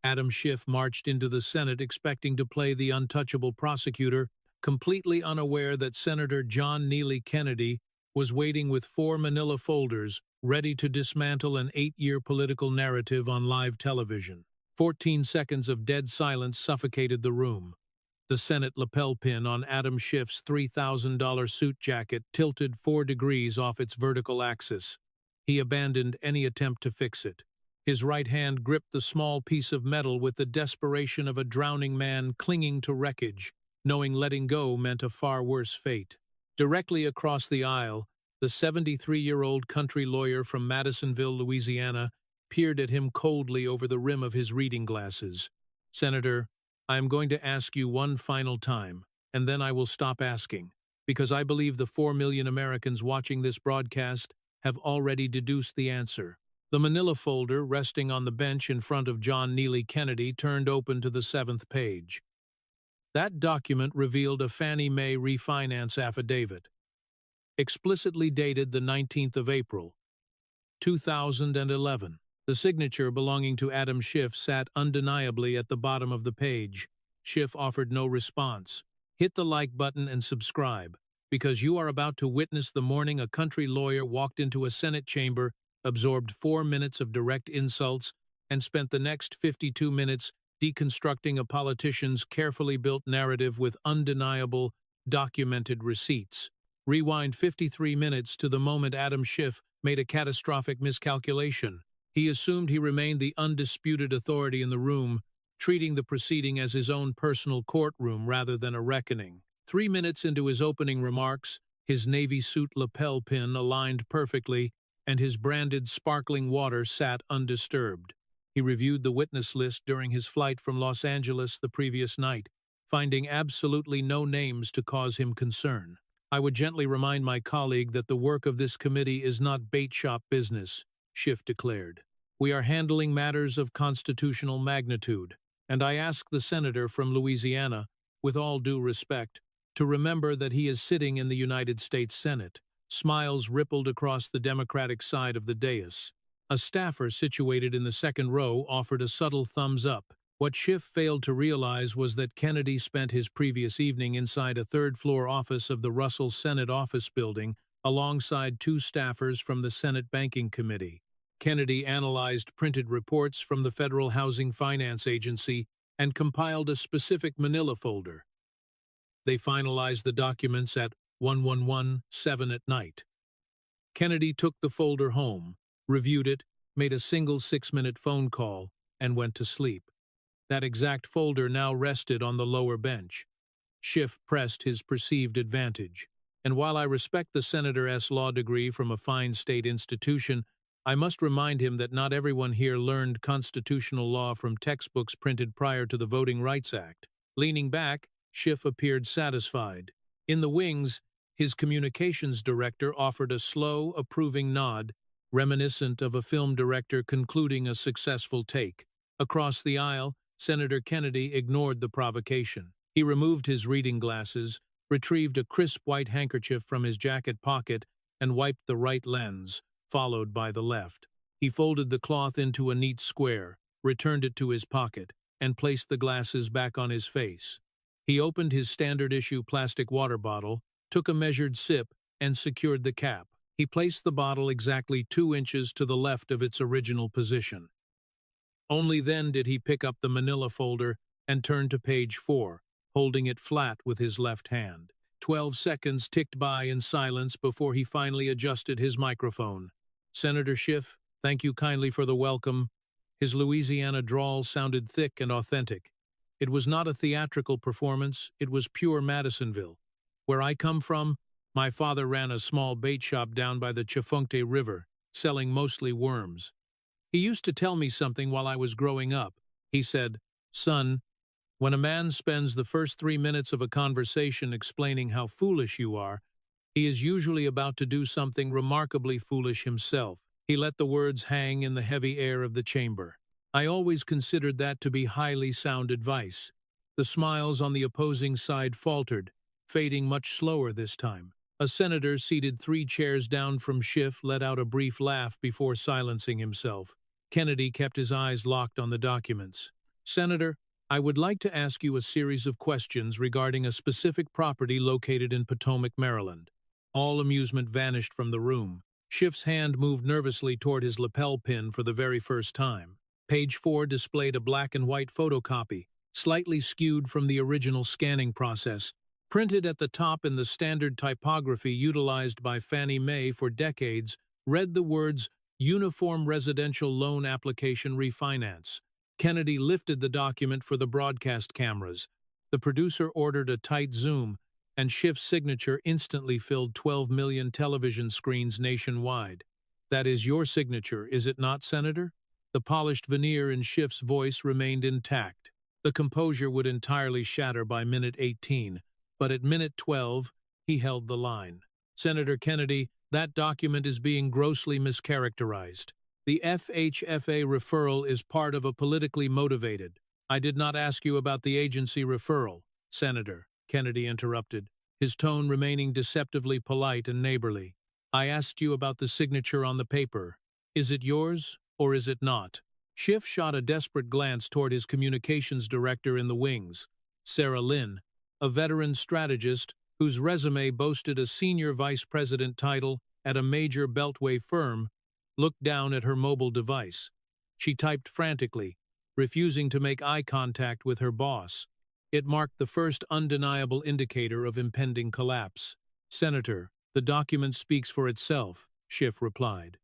Adam Schiff marched into the Senate expecting to play the untouchable prosecutor, completely unaware that Senator John Neely Kennedy was waiting with 4 manila folders, ready to dismantle an 8-year political narrative on live television. 14 seconds of dead silence suffocated the room. The Senate lapel pin on Adam Schiff's $3,000 suit jacket tilted 4 degrees off its vertical axis. He abandoned any attempt to fix it. His right hand gripped the small piece of metal with the desperation of a drowning man clinging to wreckage, knowing letting go meant a far worse fate. Directly across the aisle, the 73-year-old country lawyer from Madisonville, Louisiana, peered at him coldly over the rim of his reading glasses. "Senator, I am going to ask you one final time, and then I will stop asking, because I believe the 4 million Americans watching this broadcast have already deduced the answer." The manila folder resting on the bench in front of John Neely Kennedy turned open to the 7th page. That document revealed a Fannie Mae refinance affidavit, explicitly dated the 19th of April, 2011. The signature belonging to Adam Schiff sat undeniably at the bottom of the page. Schiff offered no response. Hit the like button and subscribe, because you are about to witness the morning a country lawyer walked into a Senate chamber, absorbed 4 minutes of direct insults, and spent the next 52 minutes deconstructing a politician's carefully built narrative with undeniable, documented receipts. Rewind 53 minutes to the moment Adam Schiff made a catastrophic miscalculation. He assumed he remained the undisputed authority in the room, treating the proceeding as his own personal courtroom rather than a reckoning. 3 minutes into his opening remarks, his navy suit lapel pin aligned perfectly, and his branded sparkling water sat undisturbed. He reviewed the witness list during his flight from Los Angeles the previous night, finding absolutely no names to cause him concern. "I would gently remind my colleague that the work of this committee is not bait shop business," Schiff declared. "We are handling matters of constitutional magnitude, and I ask the senator from Louisiana, with all due respect, to remember that he is sitting in the United States Senate." Smiles rippled across the Democratic side of the dais. A staffer situated in the second row offered a subtle thumbs up. What Schiff failed to realize was that Kennedy spent his previous evening inside a third-floor office of the Russell Senate Office Building alongside 2 staffers from the Senate Banking Committee. Kennedy analyzed printed reports from the Federal Housing Finance Agency and compiled a specific manila folder. They finalized the documents at 1117 at night. Kennedy took the folder home, reviewed it, made a single 6-minute phone call, and went to sleep. That exact folder now rested on the lower bench. Schiff pressed his perceived advantage. And while I respect the Senator's law degree from a fine state institution, I must remind him that not everyone here learned constitutional law from textbooks printed prior to the Voting Rights Act. Leaning back, Schiff appeared satisfied. In the wings, his communications director offered a slow, approving nod, reminiscent of a film director concluding a successful take. Across the aisle, Senator Kennedy ignored the provocation. He removed his reading glasses, retrieved a crisp white handkerchief from his jacket pocket, and wiped the right lens, followed by the left. He folded the cloth into a neat square, returned it to his pocket, and placed the glasses back on his face. He opened his standard-issue plastic water bottle, took a measured sip, and secured the cap. He placed the bottle exactly 2 inches to the left of its original position. Only then did he pick up the manila folder and turn to page 4, holding it flat with his left hand. 12 seconds ticked by in silence before he finally adjusted his microphone. "Senator Schiff, thank you kindly for the welcome." His Louisiana drawl sounded thick and authentic. It was not a theatrical performance, it was pure Madisonville. "Where I come from, my father ran a small bait shop down by the Chifuncte River, selling mostly worms. He used to tell me something while I was growing up. He said, 'Son, when a man spends the first 3 minutes of a conversation explaining how foolish you are, he is usually about to do something remarkably foolish himself.' He let the words hang in the heavy air of the chamber. I always considered that to be highly sound advice. The smiles on the opposing side faltered, fading much slower this time. A senator seated 3 chairs down from Schiff let out a brief laugh before silencing himself. Kennedy kept his eyes locked on the documents. Senator, I would like to ask you a series of questions regarding a specific property located in Potomac, Maryland. All amusement vanished from the room. Schiff's hand moved nervously toward his lapel pin for the very first time. Page 4 displayed a black and white photocopy, slightly skewed from the original scanning process. Printed at the top in the standard typography utilized by Fannie Mae for decades, read the words, Uniform Residential Loan Application Refinance. Kennedy lifted the document for the broadcast cameras. The producer ordered a tight zoom, and Schiff's signature instantly filled 12 million television screens nationwide. That is your signature, is it not, Senator? The polished veneer in Schiff's voice remained intact. The composure would entirely shatter by minute 18, but at minute 12, he held the line. Senator Kennedy, that document is being grossly mischaracterized. The FHFA referral is part of a politically motivated. I did not ask you about the agency referral, Senator, Kennedy interrupted, his tone remaining deceptively polite and neighborly. I asked you about the signature on the paper. Is it yours, or is it not? Schiff shot a desperate glance toward his communications director in the wings, Sarah Lynn, a veteran strategist whose resume boasted a senior vice president title at a major beltway firm, looked down at her mobile device. She typed frantically, refusing to make eye contact with her boss. It marked the first undeniable indicator of impending collapse. Senator, the document speaks for itself, Schiff replied.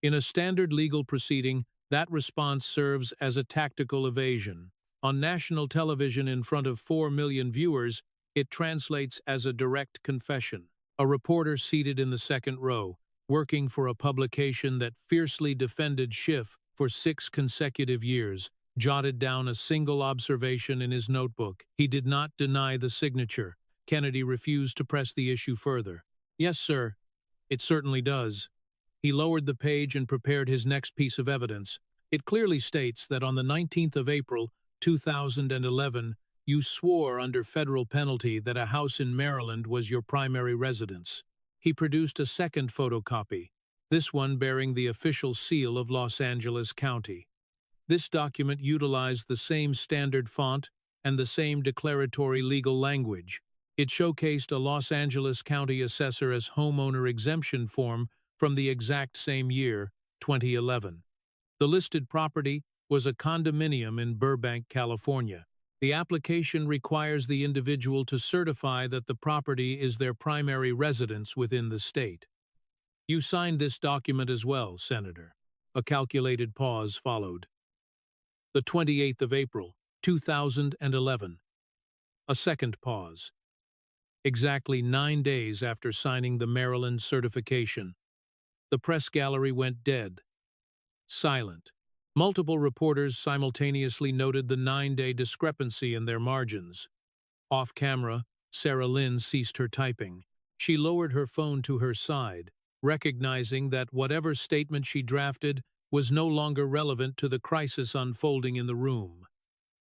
In a standard legal proceeding, that response serves as a tactical evasion. On national television in front of 4 million viewers, it translates as a direct confession. A reporter seated in the second row, working for a publication that fiercely defended Schiff for 6 consecutive years, jotted down a single observation in his notebook. He did not deny the signature. Kennedy refused to press the issue further. Yes, sir. It certainly does. He lowered the page and prepared his next piece of evidence. It clearly states that on the 19th of April, 2011, you swore under federal penalty that a house in Maryland was your primary residence. He produced a second photocopy, this one bearing the official seal of Los Angeles County. This document utilized the same standard font and the same declaratory legal language. It showcased a Los Angeles County assessor as homeowner exemption form from the exact same year, 2011. The listed property was a condominium in Burbank, California. The application requires the individual to certify that the property is their primary residence within the state. You signed this document as well, Senator. A calculated pause followed. The 28th of April, 2011. A second pause. Exactly 9 days after signing the Maryland certification, the press gallery went dead. Silent. Multiple reporters simultaneously noted the 9-day discrepancy in their margins. Off camera, Sarah Lynn ceased her typing. She lowered her phone to her side, recognizing that whatever statement she drafted was no longer relevant to the crisis unfolding in the room.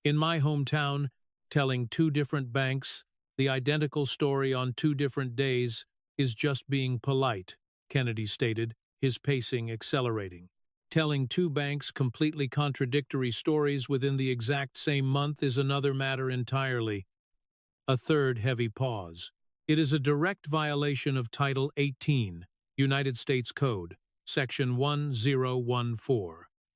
In my hometown, telling 2 different banks the identical story on 2 different days is just being polite, Kennedy stated, his pacing accelerating. Telling 2 banks completely contradictory stories within the exact same month is another matter entirely. A third heavy pause. It is a direct violation of Title 18, United States Code, Section 1014.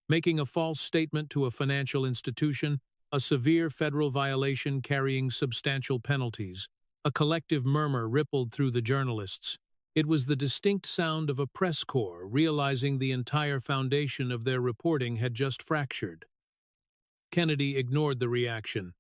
Making a false statement to a financial institution, a severe federal violation carrying substantial penalties. A collective murmur rippled through the journalists. It was the distinct sound of a press corps realizing the entire foundation of their reporting had just fractured. Kennedy ignored the reaction.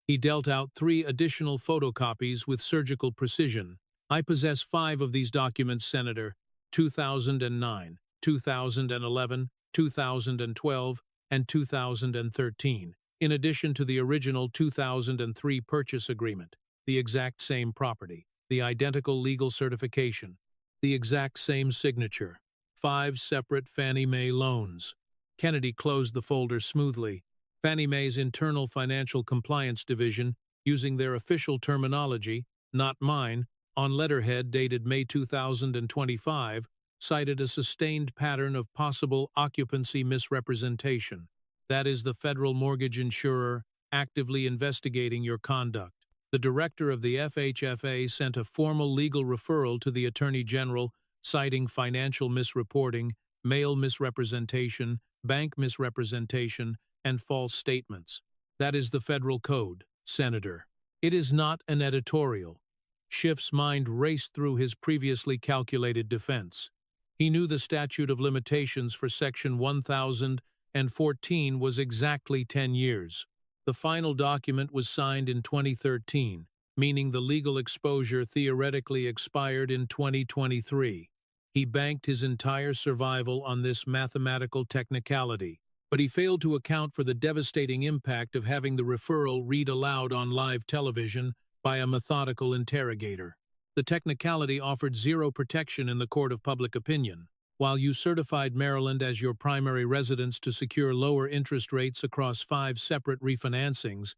He dealt out 3 additional photocopies with surgical precision. I possess 5 of these documents, Senator, 2009, 2011, 2012, and 2013, in addition to the original 2003 purchase agreement, the exact same property. The identical legal certification, the exact same signature, 5 separate Fannie Mae loans. Kennedy closed the folder smoothly. Fannie Mae's internal financial compliance division, using their official terminology, not mine, on letterhead dated May 2025, cited a sustained pattern of possible occupancy misrepresentation. That is the federal mortgage insurer actively investigating your conduct. The director of the FHFA sent a formal legal referral to the Attorney General citing financial misreporting, mail misrepresentation, bank misrepresentation, and false statements. That is the federal code, Senator. It is not an editorial. Schiff's mind raced through his previously calculated defense. He knew the statute of limitations for Section 1014 was exactly 10 years. The final document was signed in 2013, meaning the legal exposure theoretically expired in 2023. He banked his entire survival on this mathematical technicality, but he failed to account for the devastating impact of having the referral read aloud on live television by a methodical interrogator. The technicality offered zero protection in the court of public opinion. While you certified Maryland as your primary residence to secure lower interest rates across 5 separate refinancings,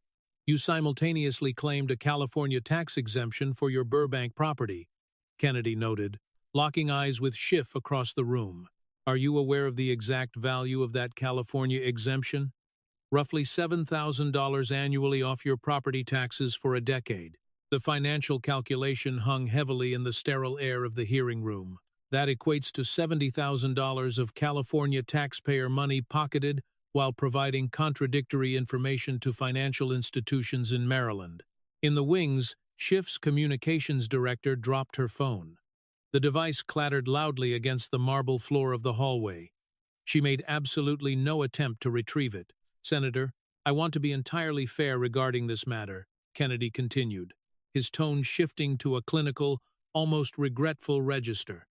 you simultaneously claimed a California tax exemption for your Burbank property, Kennedy noted, locking eyes with Schiff across the room. Are you aware of the exact value of that California exemption? Roughly $7,000 annually off your property taxes for a decade. The financial calculation hung heavily in the sterile air of the hearing room. That equates to $70,000 of California taxpayer money pocketed while providing contradictory information to financial institutions in Maryland. In the wings, Schiff's communications director dropped her phone. The device clattered loudly against the marble floor of the hallway. She made absolutely no attempt to retrieve it. Senator, I want to be entirely fair regarding this matter, Kennedy continued, his tone shifting to a clinical, almost regretful register.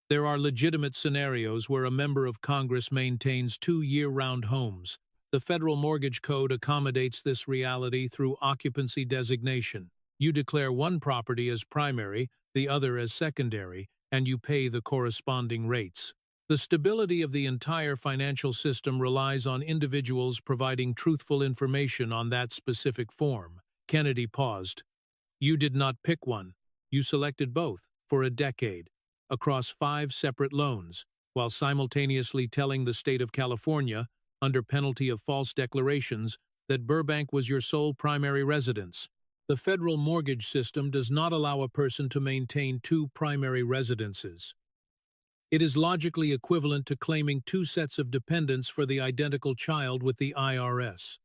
There are legitimate scenarios where a member of Congress maintains 2 year-round homes. The Federal Mortgage Code accommodates this reality through occupancy designation. You declare one property as primary, the other as secondary, and you pay the corresponding rates. The stability of the entire financial system relies on individuals providing truthful information on that specific form. Kennedy paused. You did not pick one. You selected both, for a decade, across 5 separate loans, while simultaneously telling the state of California, under penalty of false declarations, that Burbank was your sole primary residence. The federal mortgage system does not allow a person to maintain 2 primary residences. It is logically equivalent to claiming 2 sets of dependents for the identical child with the IRS.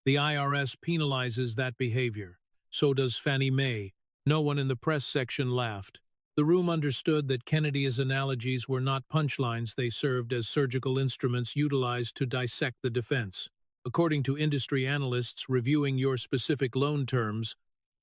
The IRS penalizes that behavior. So does Fannie Mae. No one in the press section laughed. The room understood that Kennedy's analogies were not punchlines, they served as surgical instruments utilized to dissect the defense. According to industry analysts reviewing your specific loan terms,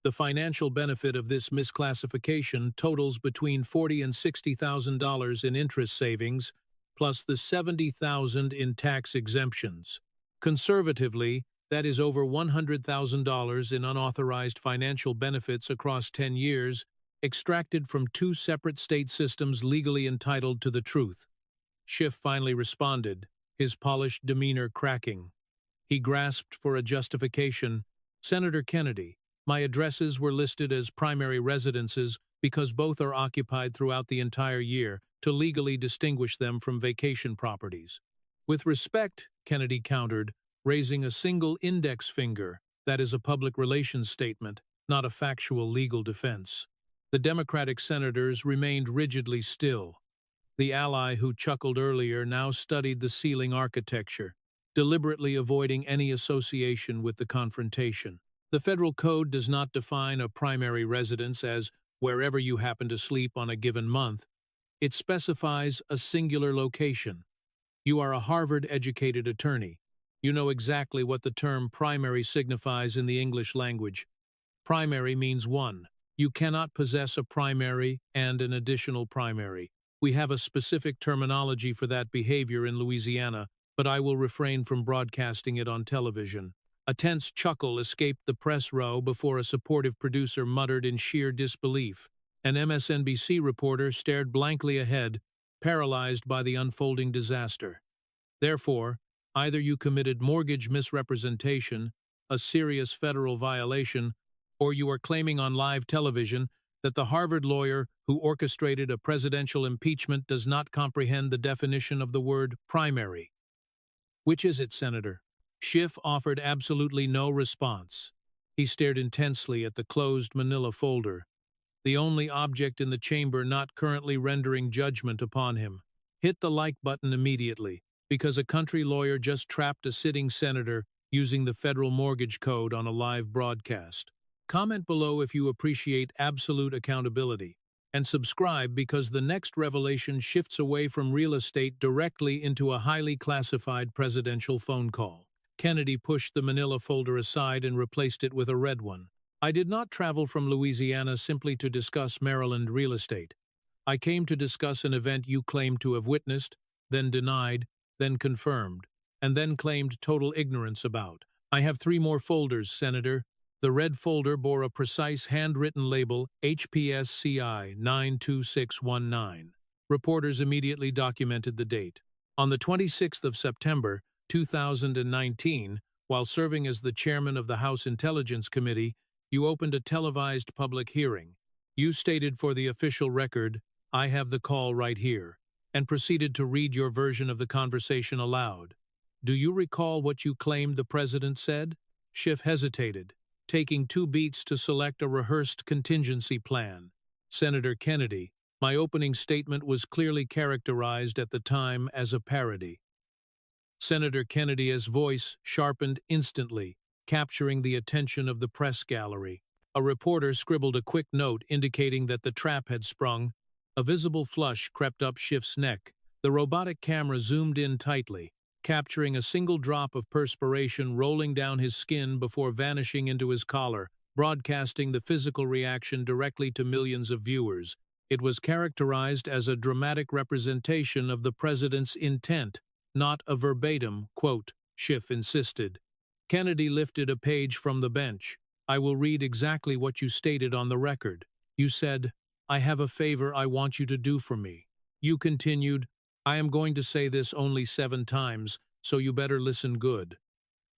the financial benefit of this misclassification totals between $40,000 and $60,000 in interest savings, plus the $70,000 in tax exemptions. Conservatively, that is over $100,000 in unauthorized financial benefits across 10 years, extracted from 2 separate state systems legally entitled to the truth. Schiff finally responded, his polished demeanor cracking. He grasped for a justification. Senator Kennedy, my addresses were listed as primary residences because both are occupied throughout the entire year to legally distinguish them from vacation properties. With respect, Kennedy countered, raising a single index finger, that is a public relations statement, not a factual legal defense. The Democratic senators remained rigidly still. The ally who chuckled earlier now studied the ceiling architecture, deliberately avoiding any association with the confrontation. The federal code does not define a primary residence as wherever you happen to sleep on a given month. It specifies a singular location. You are a Harvard-educated attorney. You know exactly what the term primary signifies in the English language. Primary means one. You cannot possess a primary and an additional primary. We have a specific terminology for that behavior in Louisiana, but I will refrain from broadcasting it on television. A tense chuckle escaped the press row before a supportive producer muttered in sheer disbelief. An MSNBC reporter stared blankly ahead, paralyzed by the unfolding disaster. Therefore, either you committed mortgage misrepresentation, a serious federal violation, or you are claiming on live television that the Harvard lawyer who orchestrated a presidential impeachment does not comprehend the definition of the word primary. "Which is it, Senator?" Schiff offered absolutely no response. He stared intensely at the closed manila folder, the only object in the chamber not currently rendering judgment upon him. Hit the like button immediately, because a country lawyer just trapped a sitting senator using the federal mortgage code on a live broadcast. Comment below if you appreciate absolute accountability. And subscribe because the next revelation shifts away from real estate directly into a highly classified presidential phone call. Kennedy pushed the manila folder aside and replaced it with a red one. "I did not travel from Louisiana simply to discuss Maryland real estate. I came to discuss an event you claimed to have witnessed, then denied, then confirmed, and then claimed total ignorance about. I have 3 more folders, Senator." The red folder bore a precise handwritten label, HPSCI 92619. Reporters immediately documented the date. On the 26th of September, 2019, while serving as the chairman of the House Intelligence Committee, you opened a televised public hearing. You stated for the official record, "I have the call right here," and proceeded to read your version of the conversation aloud. Do you recall what you claimed the president said? Schiff hesitated, taking 2 beats to select a rehearsed contingency plan. "Senator Kennedy, my opening statement was clearly characterized at the time as a parody." Senator Kennedy's voice sharpened instantly, capturing the attention of the press gallery. A reporter scribbled a quick note indicating that the trap had sprung. A visible flush crept up Schiff's neck. The robotic camera zoomed in tightly, capturing a single drop of perspiration rolling down his skin before vanishing into his collar, broadcasting the physical reaction directly to millions of viewers. It was characterized as a dramatic representation of the president's intent, not a verbatim quote, Schiff insisted. Kennedy lifted a page from the bench. "I will read exactly what you stated on the record. You said, 'I have a favor I want you to do for me.' You continued, 'I am going to say this only 7 times, so you better listen good.'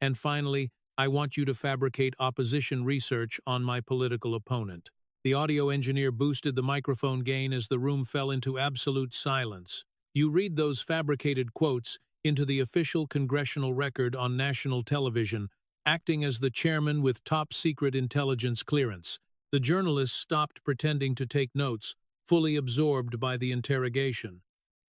And finally, 'I want you to fabricate opposition research on my political opponent.'" The audio engineer boosted the microphone gain as the room fell into absolute silence. "You read those fabricated quotes into the official congressional record on national television, acting as the chairman with top-secret intelligence clearance." The journalist stopped pretending to take notes, fully absorbed by the interrogation.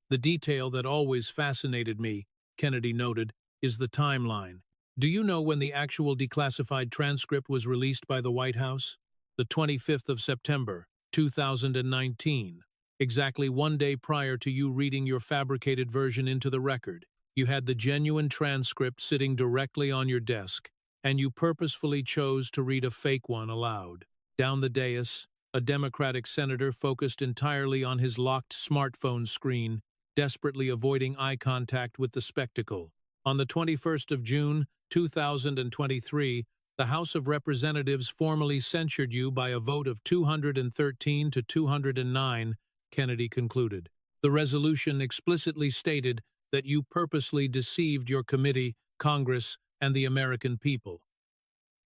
"The detail that always fascinated me," Kennedy noted, "is the timeline. Do you know when the actual declassified transcript was released by the White House? The 25th of September, 2019. Exactly 1 day prior to you reading your fabricated version into the record. You had the genuine transcript sitting directly on your desk, and you purposefully chose to read a fake one aloud. Down the dais, a Democratic senator focused entirely on his locked smartphone screen, desperately avoiding eye contact with the spectacle. On the 21st of June, 2023, the House of Representatives formally censured you by a vote of 213 to 209, Kennedy concluded. The resolution explicitly stated that you purposely deceived your committee, Congress, and the American people.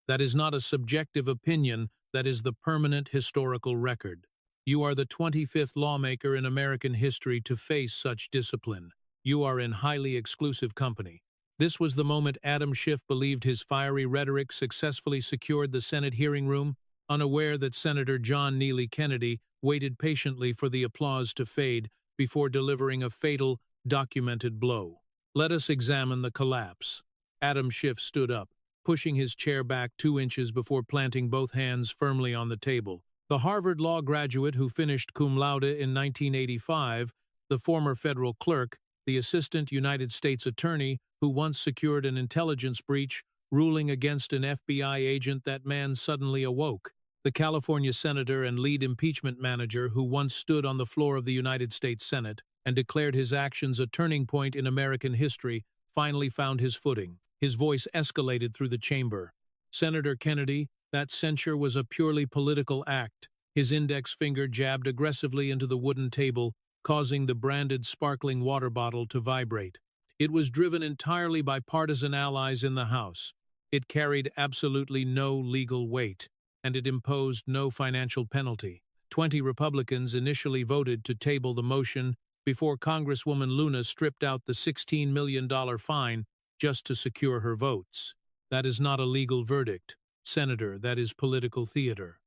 That is not a subjective opinion, that is the permanent historical record. You are the 25th lawmaker in American history to face such discipline. You are in highly exclusive company. This was the moment Adam Schiff believed his fiery rhetoric successfully secured the Senate hearing room, unaware that Senator John Neely Kennedy waited patiently for the applause to fade before delivering a fatal, documented blow. Let us examine the collapse. Adam Schiff stood up, pushing his chair back 2 inches before planting both hands firmly on the table. The Harvard law graduate who finished cum laude in 1985, the former federal clerk, the assistant United States attorney who once secured an intelligence breach, ruling against an FBI agent, that man suddenly awoke. The California senator and lead impeachment manager who once stood on the floor of the United States Senate and declared his actions a turning point in American history, finally found his footing. His voice escalated through the chamber. "Senator Kennedy, that censure was a purely political act." His index finger jabbed aggressively into the wooden table, causing the branded sparkling water bottle to vibrate. "It was driven entirely by partisan allies in the House. It carried absolutely no legal weight, and it imposed no financial penalty. 20 Republicans initially voted to table the motion before Congresswoman Luna stripped out the $16 million fine just to secure her votes. That is not a legal verdict, Senator, that is political theater.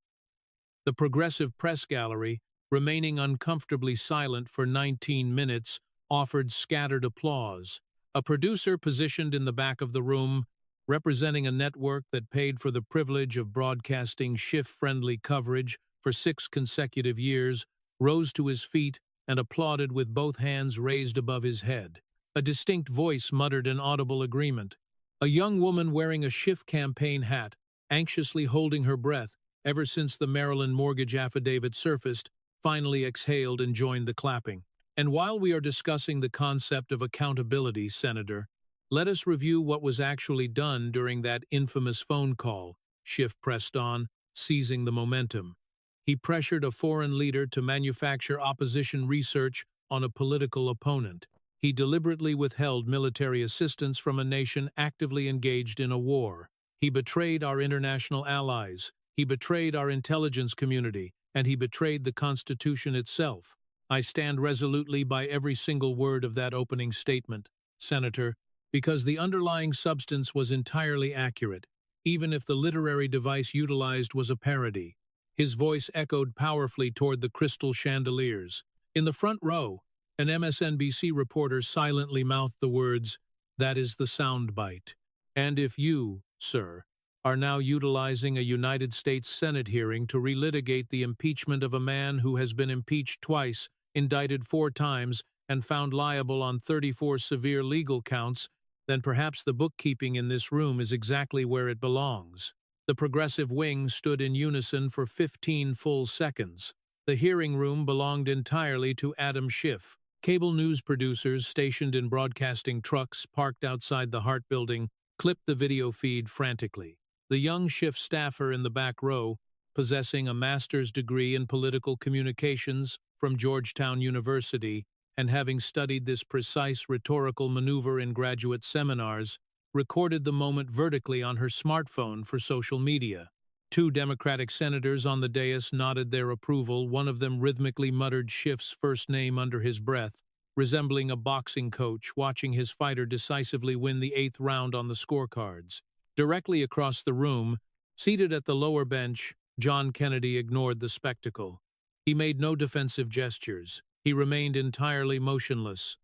The Progressive Press Gallery, remaining uncomfortably silent for 19 minutes, offered scattered applause. A producer positioned in the back of the room, representing a network that paid for the privilege of broadcasting Schiff-friendly coverage for 6 consecutive years, rose to his feet and applauded with both hands raised above his head. A distinct voice muttered an audible agreement. A young woman wearing a Schiff campaign hat, anxiously holding her breath ever since the Maryland mortgage affidavit surfaced, finally exhaled and joined the clapping. And while we are discussing the concept of accountability, Senator, let us review what was actually done during that infamous phone call, Schiff pressed on, seizing the momentum. He pressured a foreign leader to manufacture opposition research on a political opponent. He deliberately withheld military assistance from a nation actively engaged in a war. He betrayed our international allies. He betrayed our intelligence community, and he betrayed the Constitution itself. I stand resolutely by every single word of that opening statement, Senator, because the underlying substance was entirely accurate, even if the literary device utilized was a parody. His voice echoed powerfully toward the crystal chandeliers. In the front row, an MSNBC reporter silently mouthed the words, "That is the soundbite. And if you, sir, are now utilizing a United States Senate hearing to relitigate the impeachment of a man who has been impeached twice, indicted 4 times, and found liable on 34 severe legal counts, then perhaps the bookkeeping in this room is exactly where it belongs." The progressive wing stood in unison for 15 full seconds. The hearing room belonged entirely to Adam Schiff. Cable news producers stationed in broadcasting trucks parked outside the Hart Building clipped the video feed frantically. The young Schiff staffer in the back row, possessing a master's degree in political communications from Georgetown University and having studied this precise rhetorical maneuver in graduate seminars, recorded the moment vertically on her smartphone for social media. 2 Democratic senators on the dais nodded their approval. One of them rhythmically muttered Schiff's first name under his breath, resembling a boxing coach watching his fighter decisively win the 8th round on the scorecards. Directly across the room, seated at the lower bench, John Kennedy ignored the spectacle. He made no defensive gestures. He remained entirely motionless.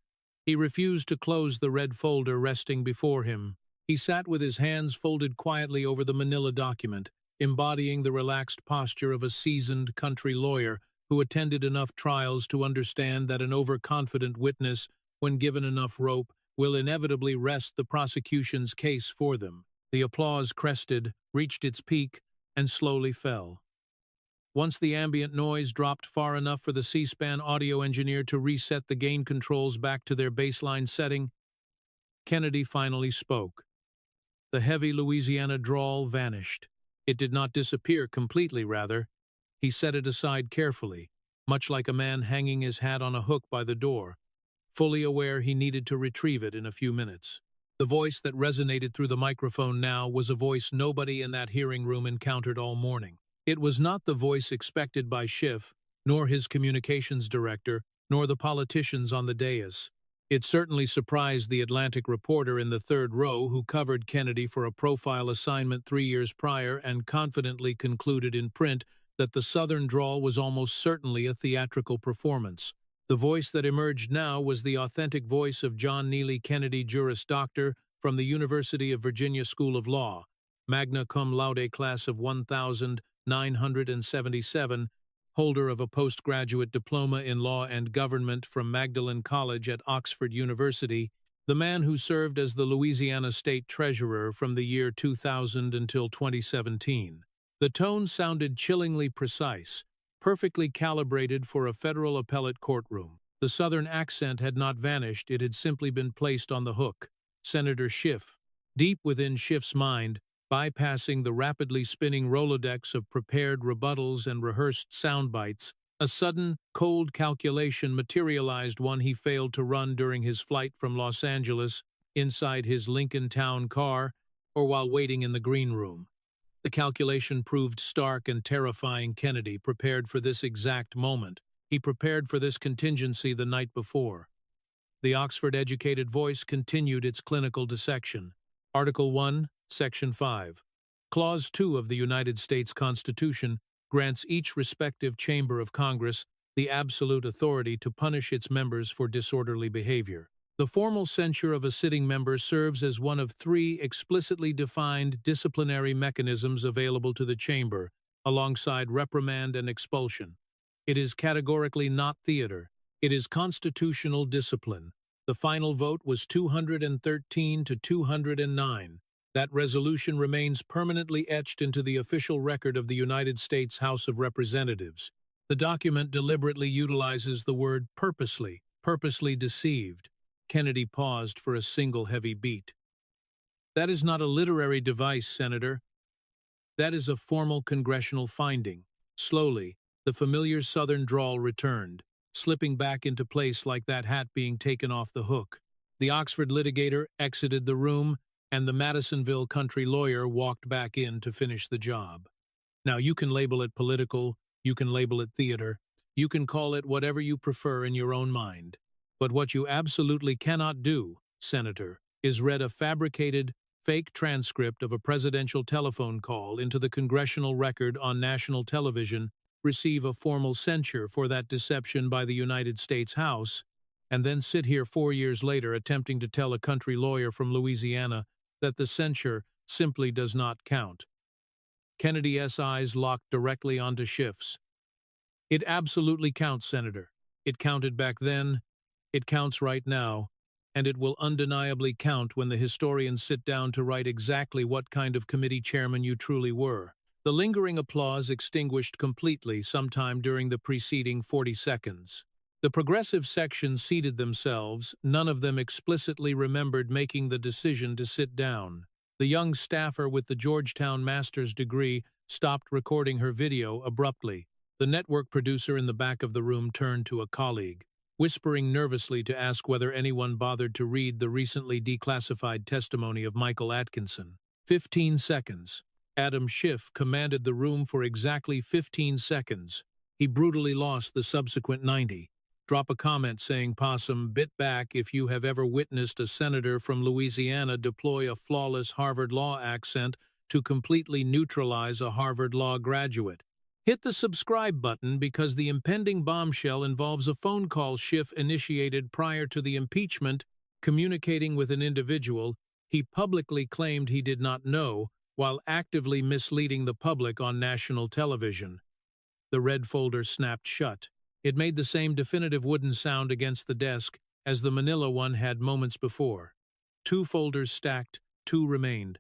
He refused to close the red folder resting before him. He sat with his hands folded quietly over the manila document, embodying the relaxed posture of a seasoned country lawyer who attended enough trials to understand that an overconfident witness, when given enough rope, will inevitably wrest the prosecution's case for them. The applause crested, reached its peak, and slowly fell. Once the ambient noise dropped far enough for the C-SPAN audio engineer to reset the gain controls back to their baseline setting, Kennedy finally spoke. The heavy Louisiana drawl vanished. It did not disappear completely, rather. He set it aside carefully, much like a man hanging his hat on a hook by the door, fully aware he needed to retrieve it in a few minutes. The voice that resonated through the microphone now was a voice nobody in that hearing room encountered all morning. It was not the voice expected by Schiff, nor his communications director, nor the politicians on the dais. It certainly surprised the Atlantic reporter in the 3rd row who covered Kennedy for a profile assignment 3 years prior and confidently concluded in print that the Southern drawl was almost certainly a theatrical performance. The voice that emerged now was the authentic voice of John Neely Kennedy, Juris Doctor, from the University of Virginia School of Law, magna cum laude class of 1977, holder of a postgraduate diploma in law and government from Magdalen College at Oxford University, the man who served as the Louisiana State Treasurer from the year 2000 until 2017. The tone sounded chillingly precise, perfectly calibrated for a federal appellate courtroom. The Southern accent had not vanished, it had simply been placed on the hook. Senator Schiff, deep within Schiff's mind, bypassing the rapidly spinning Rolodex of prepared rebuttals and rehearsed soundbites, a sudden, cold calculation materialized, one he failed to run during his flight from Los Angeles, inside his Lincoln Town car, or while waiting in the green room. The calculation proved stark and terrifying. Kennedy prepared for this exact moment. He prepared for this contingency the night before. The Oxford-educated voice continued its clinical dissection. Article 1, Section 5. Clause 2 of the United States Constitution grants each respective chamber of Congress the absolute authority to punish its members for disorderly behavior. The formal censure of a sitting member serves as one of three explicitly defined disciplinary mechanisms available to the chamber, alongside reprimand and expulsion. It is categorically not theater. It is constitutional discipline. The final vote was 213 to 209. That resolution remains permanently etched into the official record of the United States House of Representatives. The document deliberately utilizes the word purposely deceived. Kennedy paused for a single heavy beat. That is not a literary device, Senator. That is a formal congressional finding. Slowly, the familiar Southern drawl returned, slipping back into place like that hat being taken off the hook. The Oxford litigator exited the room, and the Madisonville country lawyer walked back in to finish the job. Now, you can label it political, you can label it theater, you can call it whatever you prefer in your own mind. But what you absolutely cannot do, Senator, is read a fabricated, fake transcript of a presidential telephone call into the congressional record on national television, receive a formal censure for that deception by the United States House, and then sit here 4 years later attempting to tell a country lawyer from Louisiana that the censure simply does not count. Kennedy's eyes locked directly onto Schiff's. It absolutely counts, Senator. It counted back then, it counts right now, and it will undeniably count when the historians sit down to write exactly what kind of committee chairman you truly were. The lingering applause extinguished completely sometime during the preceding 40 seconds. The progressive section seated themselves, none of them explicitly remembered making the decision to sit down. The young staffer with the Georgetown master's degree stopped recording her video abruptly. The network producer in the back of the room turned to a colleague, whispering nervously to ask whether anyone bothered to read the recently declassified testimony of Michael Atkinson. 15 seconds. Adam Schiff commanded the room for exactly 15 seconds. He brutally lost the subsequent 90. Drop a comment saying "Possum, bit back" if you have ever witnessed a senator from Louisiana deploy a flawless Harvard Law accent to completely neutralize a Harvard Law graduate. Hit the subscribe button because the impending bombshell involves a phone call Schiff initiated prior to the impeachment, communicating with an individual he publicly claimed he did not know, while actively misleading the public on national television. The red folder snapped shut. It made the same definitive wooden sound against the desk as the manila one had moments before. 2 folders stacked, 2 remained.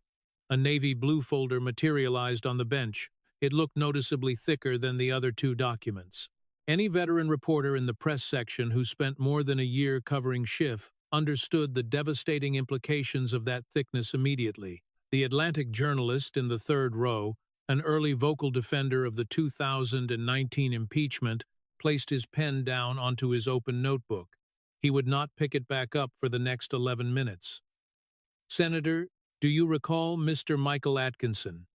A navy blue folder materialized on the bench. It looked noticeably thicker than the other 2 documents. Any veteran reporter in the press section who spent more than a year covering Schiff understood the devastating implications of that thickness immediately. The Atlantic journalist in the 3rd row, an early vocal defender of the 2019 impeachment, placed his pen down onto his open notebook. He would not pick it back up for the next 11 minutes. "Senator, do you recall Mr. Michael Atkinson?"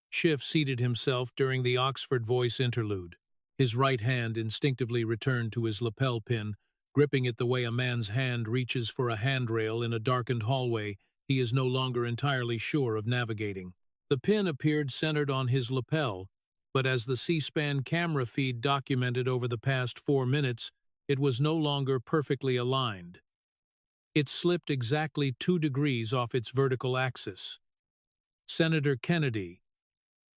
Schiff seated himself during the Oxford voice interlude. His right hand instinctively returned to his lapel pin, gripping it the way a man's hand reaches for a handrail in a darkened hallway he is no longer entirely sure of navigating. The pin appeared centered on his lapel, but as the C-SPAN camera feed documented over the past 4 minutes, it was no longer perfectly aligned. It slipped exactly 2 degrees off its vertical axis. Senator Kennedy,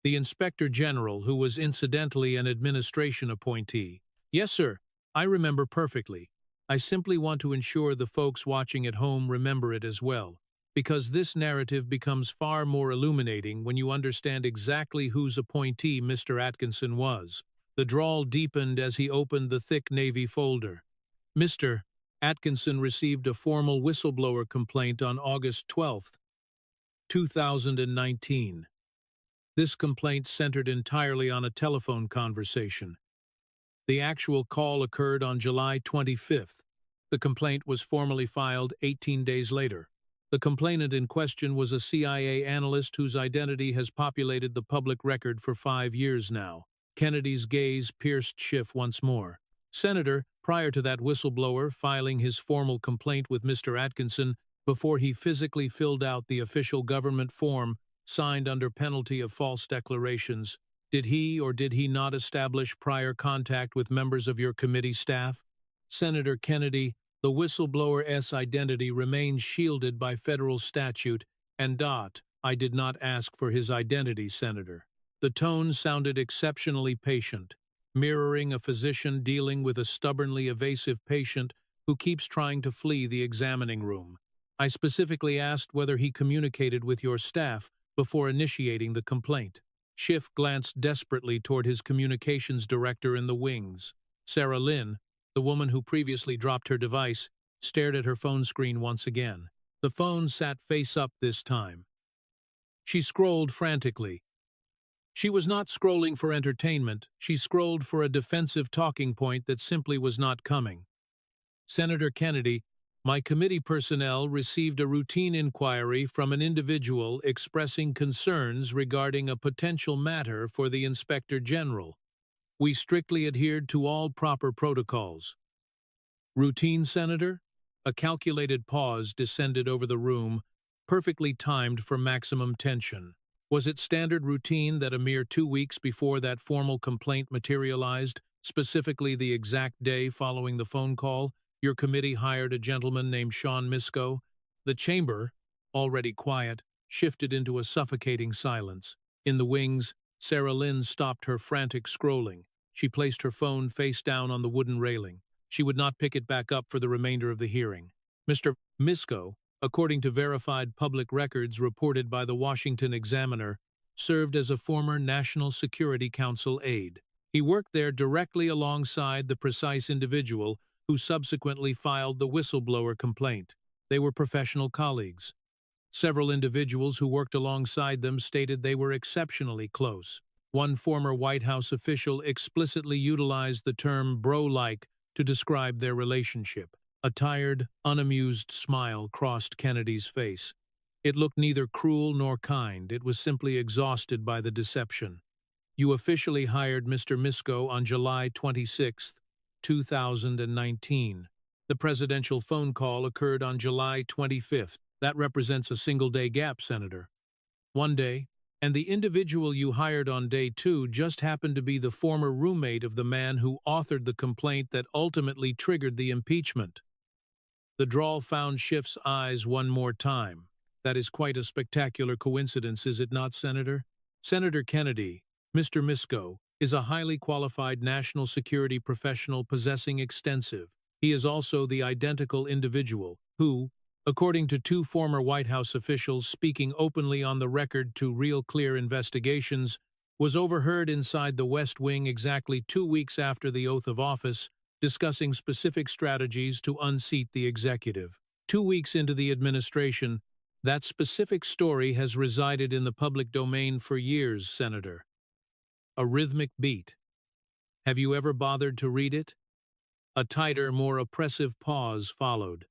the Inspector General, who was incidentally an administration appointee. "Yes, sir, I remember perfectly. I simply want to ensure the folks watching at home remember it as well, because this narrative becomes far more illuminating when you understand exactly whose appointee Mr. Atkinson was." The drawl deepened as he opened the thick navy folder. Mr. Atkinson received a formal whistleblower complaint on August 12, 2019. This complaint centered entirely on a telephone conversation. The actual call occurred on July 25th. The complaint was formally filed 18 days later. The complainant in question was a CIA analyst whose identity has populated the public record for 5 years now. Kennedy's gaze pierced Schiff once more. Senator, prior to that whistleblower filing his formal complaint with Mr. Atkinson, before he physically filled out the official government form signed under penalty of false declarations, did he or did he not establish prior contact with members of your committee staff? Senator Kennedy, the whistleblower's identity remains shielded by federal statute, and I did not ask for his identity, Senator. The tone sounded exceptionally patient, mirroring a physician dealing with a stubbornly evasive patient who keeps trying to flee the examining room. I specifically asked whether he communicated with your staff before initiating the complaint. Schiff glanced desperately toward his communications director in the wings. Sarah Lynn, the woman who previously dropped her device, stared at her phone screen once again. The phone sat face up this time. She scrolled frantically. She was not scrolling for entertainment, she scrolled for a defensive talking point that simply was not coming. Senator Kennedy, my committee personnel received a routine inquiry from an individual expressing concerns regarding a potential matter for the Inspector General. We strictly adhered to all proper protocols. Routine, Senator? A calculated pause descended over the room, perfectly timed for maximum tension. Was it standard routine that a mere 2 weeks before that formal complaint materialized, specifically the exact day following the phone call, your committee hired a gentleman named Sean Misko? The chamber, already quiet, shifted into a suffocating silence. In the wings, Sarah Lynn stopped her frantic scrolling. She placed her phone face down on the wooden railing. She would not pick it back up for the remainder of the hearing. Mr. Misko, according to verified public records reported by the Washington Examiner, served as a former National Security Council aide. He worked there directly alongside the precise individual who subsequently filed the whistleblower complaint. They were professional colleagues. Several individuals who worked alongside them stated they were exceptionally close. One former White House official explicitly utilized the term bro-like to describe their relationship. A tired, unamused smile crossed Kennedy's face. It looked neither cruel nor kind, it was simply exhausted by the deception. You officially hired Mr. Misko on July 26, 2019. The presidential phone call occurred on July 25th. That represents a single-day gap, Senator. 1 day, and the individual you hired on day 2 just happened to be the former roommate of the man who authored the complaint that ultimately triggered the impeachment. The drawl found Schiff's eyes one more time. That is quite a spectacular coincidence, is it not, Senator? Senator Kennedy, Mr. Misko, is a highly qualified national security professional possessing extensive. He is also the identical individual who, according to 2 former White House officials speaking openly on the record to Real Clear Investigations, was overheard inside the West Wing exactly 2 weeks after the oath of office, discussing specific strategies to unseat the executive. 2 weeks into the administration, that specific story has resided in the public domain for years, Senator. A rhythmic beat. Have you ever bothered to read it? A tighter, more oppressive pause followed.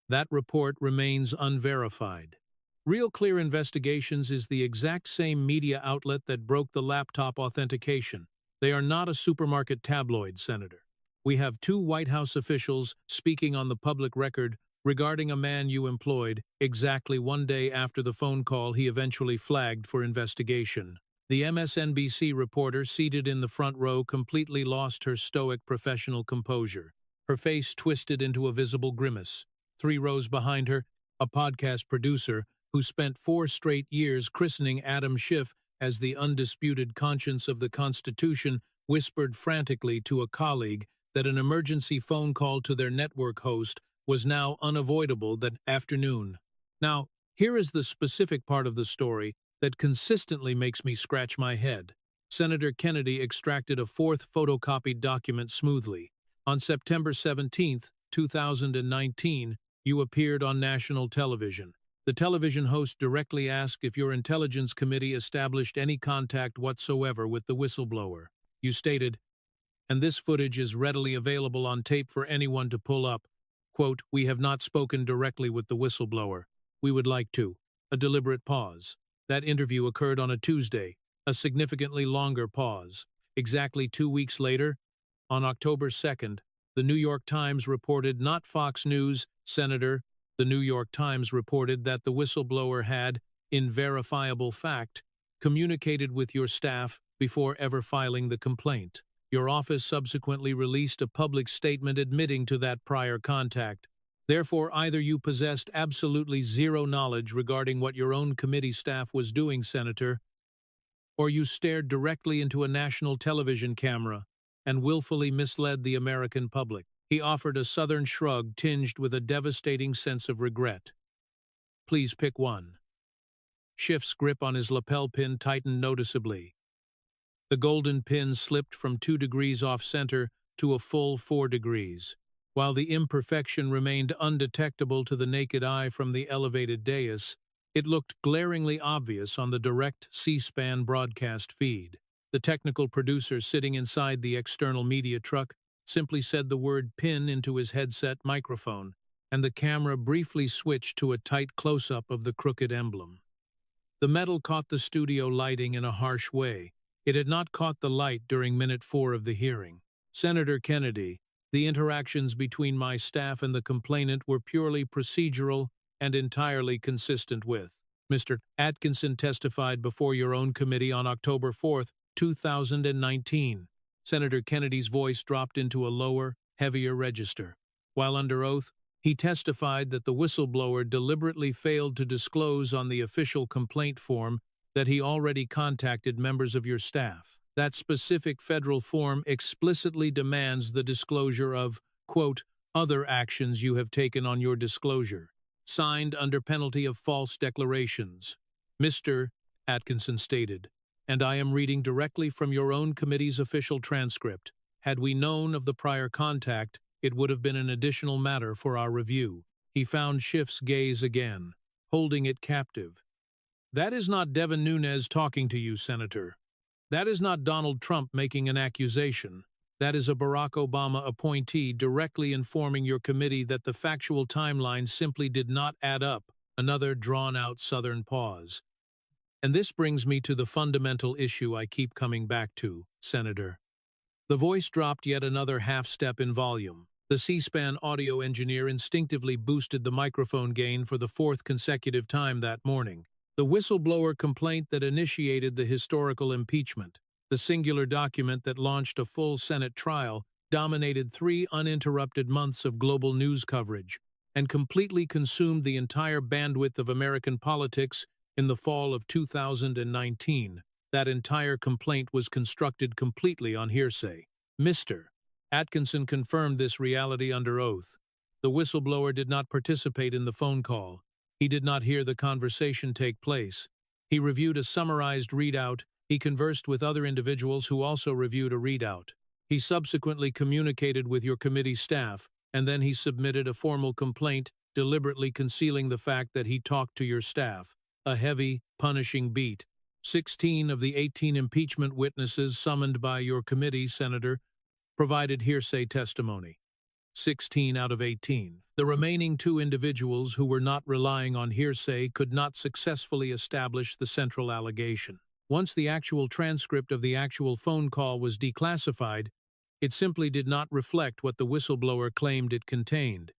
That report remains unverified. Real Clear Investigations is the exact same media outlet that broke the laptop authentication. They are not a supermarket tabloid, Senator. We have 2 White House officials speaking on the public record regarding a man you employed exactly 1 day after the phone call he eventually flagged for investigation. The MSNBC reporter seated in the front row completely lost her stoic professional composure. Her face twisted into a visible grimace. 3 rows behind her, a podcast producer who spent 4 straight years christening Adam Schiff as the undisputed conscience of the Constitution, whispered frantically to a colleague that an emergency phone call to their network host was now unavoidable that afternoon. Now, here is the specific part of the story that consistently makes me scratch my head. Senator Kennedy extracted a 4th photocopied document smoothly. On September 17, 2019, you appeared on national television. The television host directly asked if your intelligence committee established any contact whatsoever with the whistleblower. You stated, and this footage is readily available on tape for anyone to pull up, quote, "We have not spoken directly with the whistleblower. We would like to." A deliberate pause. That interview occurred on a Tuesday, a significantly longer pause. Exactly 2 weeks later, On October 2nd, the New York Times reported, not Fox News, Senator, the New York Times reported that the whistleblower had, in verifiable fact, communicated with your staff before ever filing the complaint. Your office subsequently released a public statement admitting to that prior contact. Therefore, either you possessed absolutely zero knowledge regarding what your own committee staff was doing, Senator, or you stared directly into a national television camera and willfully misled the American public. He offered a southern shrug tinged with a devastating sense of regret. Please pick one. Schiff's grip on his lapel pin tightened noticeably. The golden pin slipped from 2 degrees off-center to a full 4 degrees. While the imperfection remained undetectable to the naked eye from the elevated dais, it looked glaringly obvious on the direct C-SPAN broadcast feed. The technical producer sitting inside the external media truck simply said the word pin into his headset microphone, and the camera briefly switched to a tight close-up of the crooked emblem. The metal caught the studio lighting in a harsh way. It had not caught the light during minute 4 of the hearing. Senator Kennedy, the interactions between my staff and the complainant were purely procedural and entirely consistent with. Mr. Atkinson testified before your own committee on October 4, 2019. Senator Kennedy's voice dropped into a lower, heavier register. While under oath, he testified that the whistleblower deliberately failed to disclose on the official complaint form that he already contacted members of your staff. That specific federal form explicitly demands the disclosure of, quote, other actions you have taken on your disclosure, signed under penalty of false declarations. Mr. Atkinson stated, and I am reading directly from your own committee's official transcript. Had we known of the prior contact, it would have been an additional matter for our review. He found Schiff's gaze again, holding it captive. That is not Devin Nunes talking to you, Senator. That is not Donald Trump making an accusation. That is a Barack Obama appointee directly informing your committee that the factual timeline simply did not add up. Another drawn-out Southern pause. And this brings me to the fundamental issue I keep coming back to, Senator. The voice dropped yet another half-step in volume. The C-SPAN audio engineer instinctively boosted the microphone gain for the 4th consecutive time that morning. The whistleblower complaint that initiated the historical impeachment, the singular document that launched a full Senate trial, dominated 3 uninterrupted months of global news coverage, and completely consumed the entire bandwidth of American politics in the fall of 2019. That entire complaint was constructed completely on hearsay. Mr. Atkinson confirmed this reality under oath. The whistleblower did not participate in the phone call. He did not hear the conversation take place. He reviewed a summarized readout. He conversed with other individuals who also reviewed a readout. He subsequently communicated with your committee staff, and then he submitted a formal complaint, deliberately concealing the fact that he talked to your staff. A heavy, punishing beat. 16 of the 18 impeachment witnesses summoned by your committee, Senator, provided hearsay testimony. 16 out of 18. The remaining 2 individuals who were not relying on hearsay could not successfully establish the central allegation. Once the actual transcript of the actual phone call was declassified, it simply did not reflect what the whistleblower claimed it contained.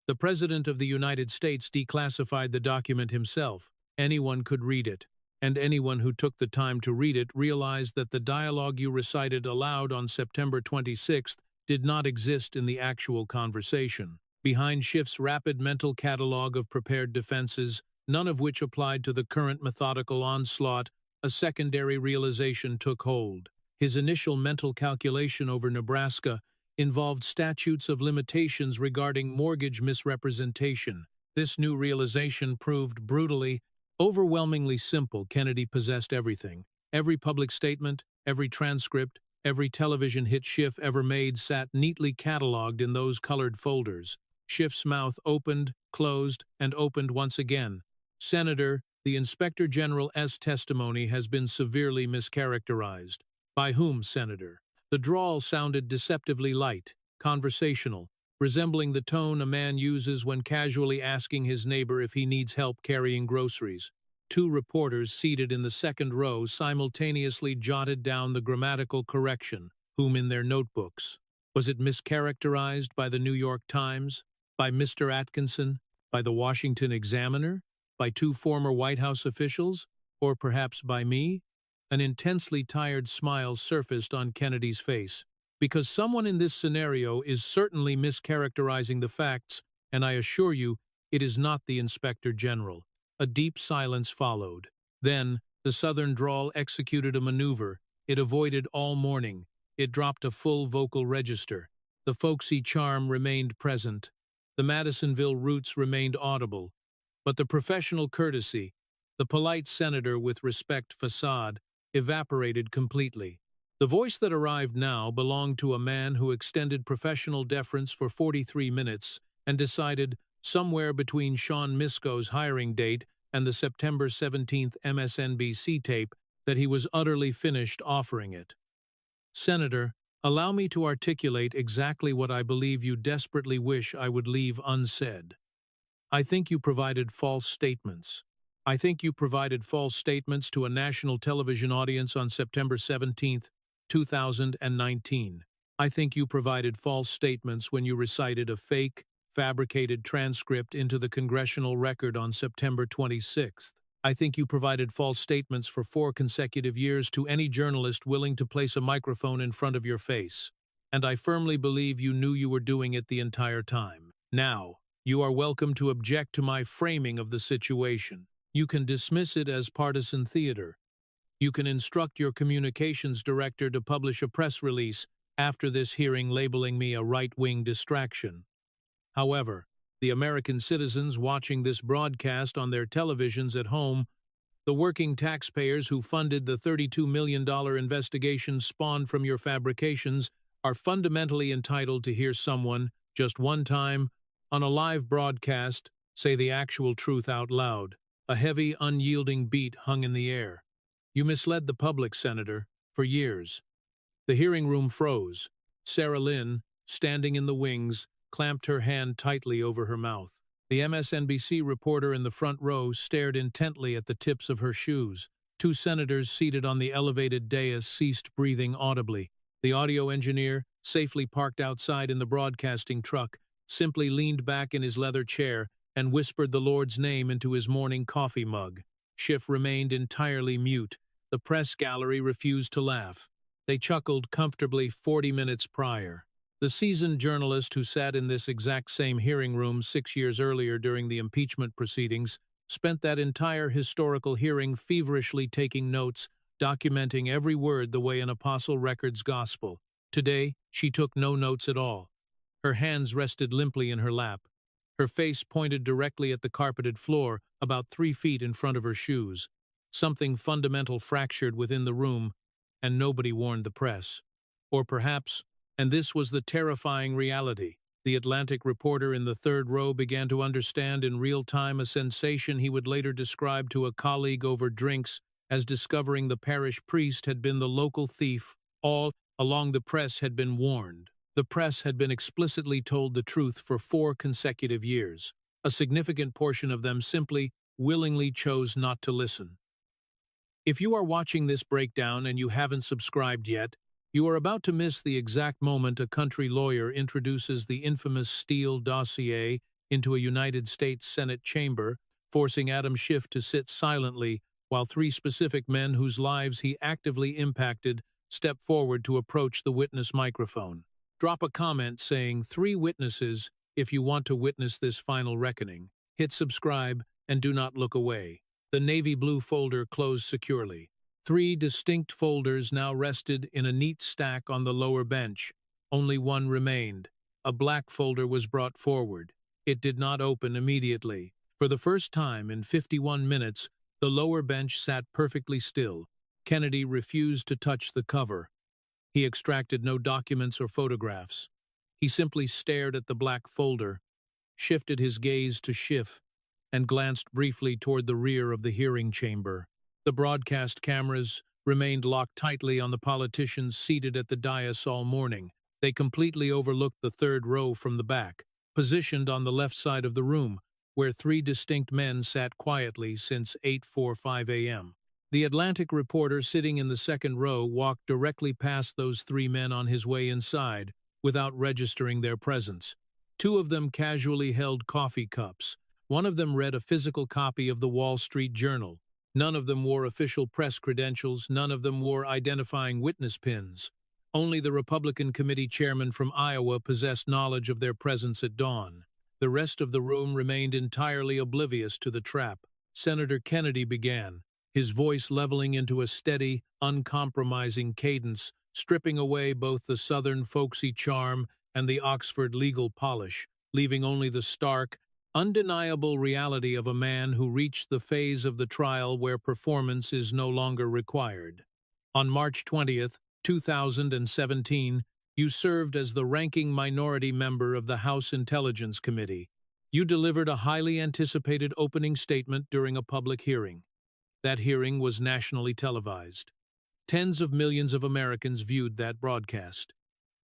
The President of the United States declassified the document himself. Anyone could read it, and anyone who took the time to read it realized that the dialogue you recited aloud on September 26th did not exist in the actual conversation. Behind Schiff's rapid mental catalog of prepared defenses, none of which applied to the current methodical onslaught, a secondary realization took hold. His initial mental calculation over Nebraska involved statutes of limitations regarding mortgage misrepresentation. This new realization proved brutally, overwhelmingly simple. Kennedy possessed everything. Every public statement, every transcript, every television hit Schiff ever made sat neatly cataloged in those colored folders. Schiff's mouth opened, closed, and opened once again. Senator, the Inspector General's testimony has been severely mischaracterized. By whom, Senator? The drawl sounded deceptively light, conversational, resembling the tone a man uses when casually asking his neighbor if he needs help carrying groceries. 2 reporters seated in the second row simultaneously jotted down the grammatical correction, whom in their notebooks. Was it mischaracterized by the New York Times, by Mr. Atkinson, by the Washington Examiner, by two former White House officials, or perhaps by me? An intensely tired smile surfaced on Kennedy's face. Because someone in this scenario is certainly mischaracterizing the facts, and I assure you, it is not the Inspector General. A deep silence followed. Then, the Southern drawl executed a maneuver. It avoided all mourning. It dropped a full vocal register. The folksy charm remained present. The Madisonville roots remained audible. But the professional courtesy, the polite senator with respect facade, evaporated completely. The voice that arrived now belonged to a man who extended professional deference for 43 minutes and decided, somewhere between Sean Misko's hiring date and the September 17th MSNBC tape, that he was utterly finished offering it. Senator, allow me to articulate exactly what I believe you desperately wish I would leave unsaid. I think you provided false statements. I think you provided false statements to a national television audience on September 17th, 2019. I think you provided false statements when you recited a fake, fabricated transcript into the Congressional record on September 26th. I think you provided false statements for 4 consecutive years to any journalist willing to place a microphone in front of your face. And I firmly believe you knew you were doing it the entire time. Now, you are welcome to object to my framing of the situation. You can dismiss it as partisan theater. You can instruct your communications director to publish a press release after this hearing labeling me a right-wing distraction. However, the American citizens watching this broadcast on their televisions at home, the working taxpayers who funded the $32 million investigation spawned from your fabrications, are fundamentally entitled to hear someone, just one time, on a live broadcast, say the actual truth out loud. A heavy, unyielding beat hung in the air. You misled the public, Senator, for years. The hearing room froze. Sarah Lynn, standing in the wings, clamped her hand tightly over her mouth. The MSNBC reporter in the front row stared intently at the tips of her shoes. 2 senators seated on the elevated dais ceased breathing audibly. The audio engineer, safely parked outside in the broadcasting truck, simply leaned back in his leather chair and whispered the Lord's name into his morning coffee mug. Schiff remained entirely mute. The press gallery refused to laugh. They chuckled comfortably 40 minutes prior. The seasoned journalist who sat in this exact same hearing room 6 years earlier during the impeachment proceedings spent that entire historical hearing feverishly taking notes, documenting every word the way an apostle records gospel. Today, she took no notes at all. Her hands rested limply in her lap. Her face pointed directly at the carpeted floor, about 3 feet in front of her shoes. Something fundamental fractured within the room, and nobody warned the press. Or perhaps, and this was the terrifying reality, the Atlantic reporter in the 3rd row began to understand in real time a sensation he would later describe to a colleague over drinks as discovering the parish priest had been the local thief. All along the press had been warned. The press had been explicitly told the truth for 4 consecutive years. A significant portion of them simply, willingly chose not to listen. If you are watching this breakdown and you haven't subscribed yet, you are about to miss the exact moment a country lawyer introduces the infamous Steele dossier into a United States Senate chamber, forcing Adam Schiff to sit silently while 3 specific men whose lives he actively impacted step forward to approach the witness microphone. Drop a comment saying 3 witnesses if you want to witness this final reckoning. Hit subscribe and do not look away. The navy blue folder closed securely. 3 distinct folders now rested in a neat stack on the lower bench. Only one remained. A black folder was brought forward. It did not open immediately. For the first time in 51 minutes, the lower bench sat perfectly still. Kennedy refused to touch the cover. He extracted no documents or photographs. He simply stared at the black folder, shifted his gaze to Schiff, and glanced briefly toward the rear of the hearing chamber. The broadcast cameras remained locked tightly on the politicians seated at the dais all morning. They completely overlooked the 3rd row from the back, positioned on the left side of the room, where 3 distinct men sat quietly since 8:45 a.m. The Atlantic reporter sitting in the 2nd row walked directly past those 3 men on his way inside, without registering their presence. Two of them casually held coffee cups. One of them read a physical copy of the Wall Street Journal. None of them wore official press credentials. None of them wore identifying witness pins. Only the Republican committee chairman from Iowa possessed knowledge of their presence at dawn. The rest of the room remained entirely oblivious to the trap. Senator Kennedy began, his voice leveling into a steady, uncompromising cadence, stripping away both the Southern folksy charm and the Oxford legal polish, leaving only the stark, undeniable reality of a man who reached the phase of the trial where performance is no longer required. On March 20th, 2017, you served as the ranking minority member of the House Intelligence Committee. You delivered a highly anticipated opening statement during a public hearing. That hearing was nationally televised. Tens of millions of Americans viewed that broadcast.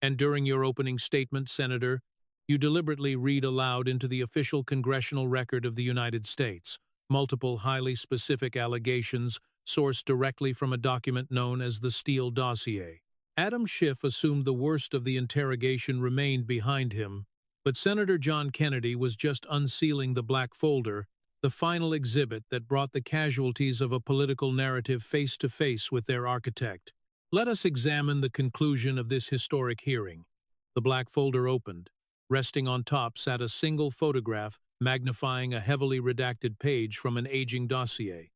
And during your opening statement, Senator, you deliberately read aloud into the official congressional record of the United States multiple highly specific allegations sourced directly from a document known as the Steele dossier. Adam Schiff assumed the worst of the interrogation remained behind him, but Senator John Kennedy was just unsealing the black folder, the final exhibit that brought the casualties of a political narrative face to face with their architect. Let us examine the conclusion of this historic hearing. The black folder opened. Resting on top sat a single photograph magnifying a heavily redacted page from an aging dossier.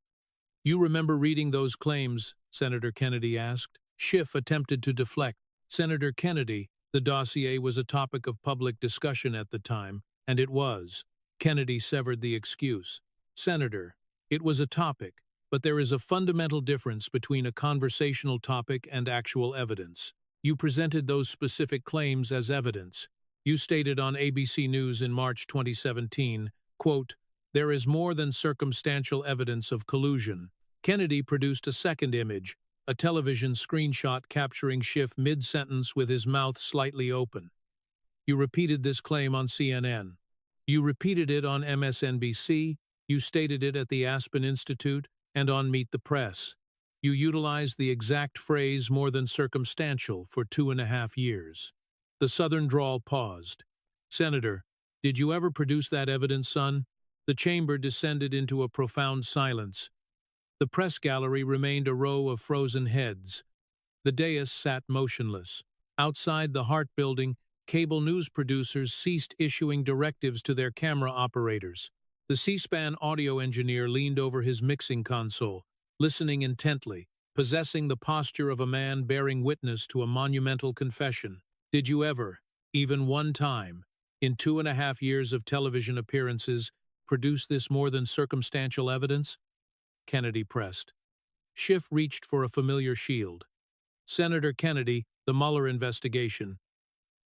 You remember reading those claims? Senator Kennedy asked. Schiff attempted to deflect. Senator Kennedy, the dossier was a topic of public discussion at the time, and it was. Kennedy severed the excuse. Senator, it was a topic, but there is a fundamental difference between a conversational topic and actual evidence. You presented those specific claims as evidence. You stated on ABC News in March 2017, quote, "There is more than circumstantial evidence of collusion." Kennedy produced a second image, a television screenshot capturing Schiff mid-sentence with his mouth slightly open. You repeated this claim on CNN. You repeated it on MSNBC, you stated it at the Aspen Institute, and on Meet the Press. You utilized the exact phrase "more than circumstantial" for 2.5 years. The Southern drawl paused. Senator, did you ever produce that evidence, son? The chamber descended into a profound silence. The press gallery remained a row of frozen heads. The dais sat motionless. Outside the Hart Building, cable news producers ceased issuing directives to their camera operators. The C-SPAN audio engineer leaned over his mixing console, listening intently, possessing the posture of a man bearing witness to a monumental confession. Did you ever, even one time, in 2.5 years of television appearances, produce this more than circumstantial evidence? Kennedy pressed. Schiff reached for a familiar shield. Senator Kennedy, the Mueller investigation.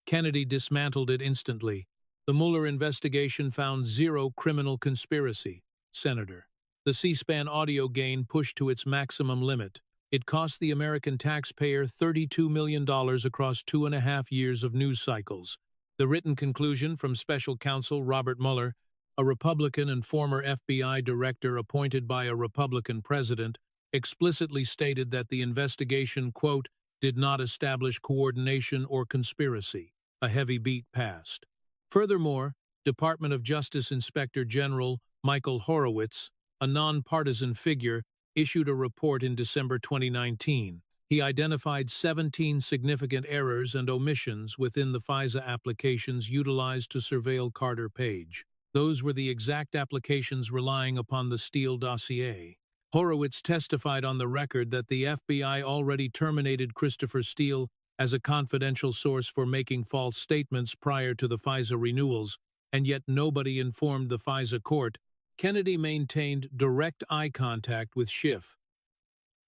Kennedy dismantled it instantly. The Mueller investigation found zero criminal conspiracy. Senator. The C-SPAN audio gain pushed to its maximum limit. It cost the American taxpayer $32 million across 2.5 years of news cycles. The written conclusion from special counsel Robert Mueller, a Republican and former FBI director appointed by a Republican president, explicitly stated that the investigation, quote, did not establish coordination or conspiracy. A heavy beat passed. Furthermore, Department of Justice Inspector General Michael Horowitz, a nonpartisan figure, issued a report in December 2019. He identified 17 significant errors and omissions within the FISA applications utilized to surveil Carter Page. Those were the exact applications relying upon the Steele dossier. Horowitz testified on the record that the FBI already terminated Christopher Steele as a confidential source for making false statements prior to the FISA renewals, and yet nobody informed the FISA court. Kennedy maintained direct eye contact with Schiff.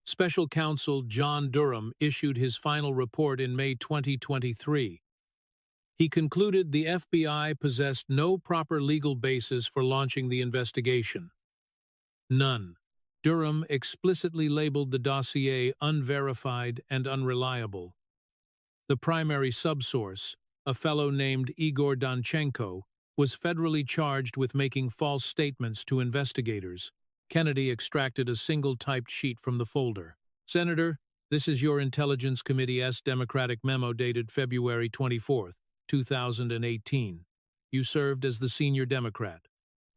Special counsel John Durham issued his final report in May 2023. He concluded the FBI possessed no proper legal basis for launching the investigation. None. Durham explicitly labeled the dossier unverified and unreliable. The primary subsource, a fellow named Igor Danchenko, was federally charged with making false statements to investigators. Kennedy extracted a single typed sheet from the folder. Senator, this is your Intelligence Committee's Democratic memo dated February 24th. 2018. You served as the senior Democrat.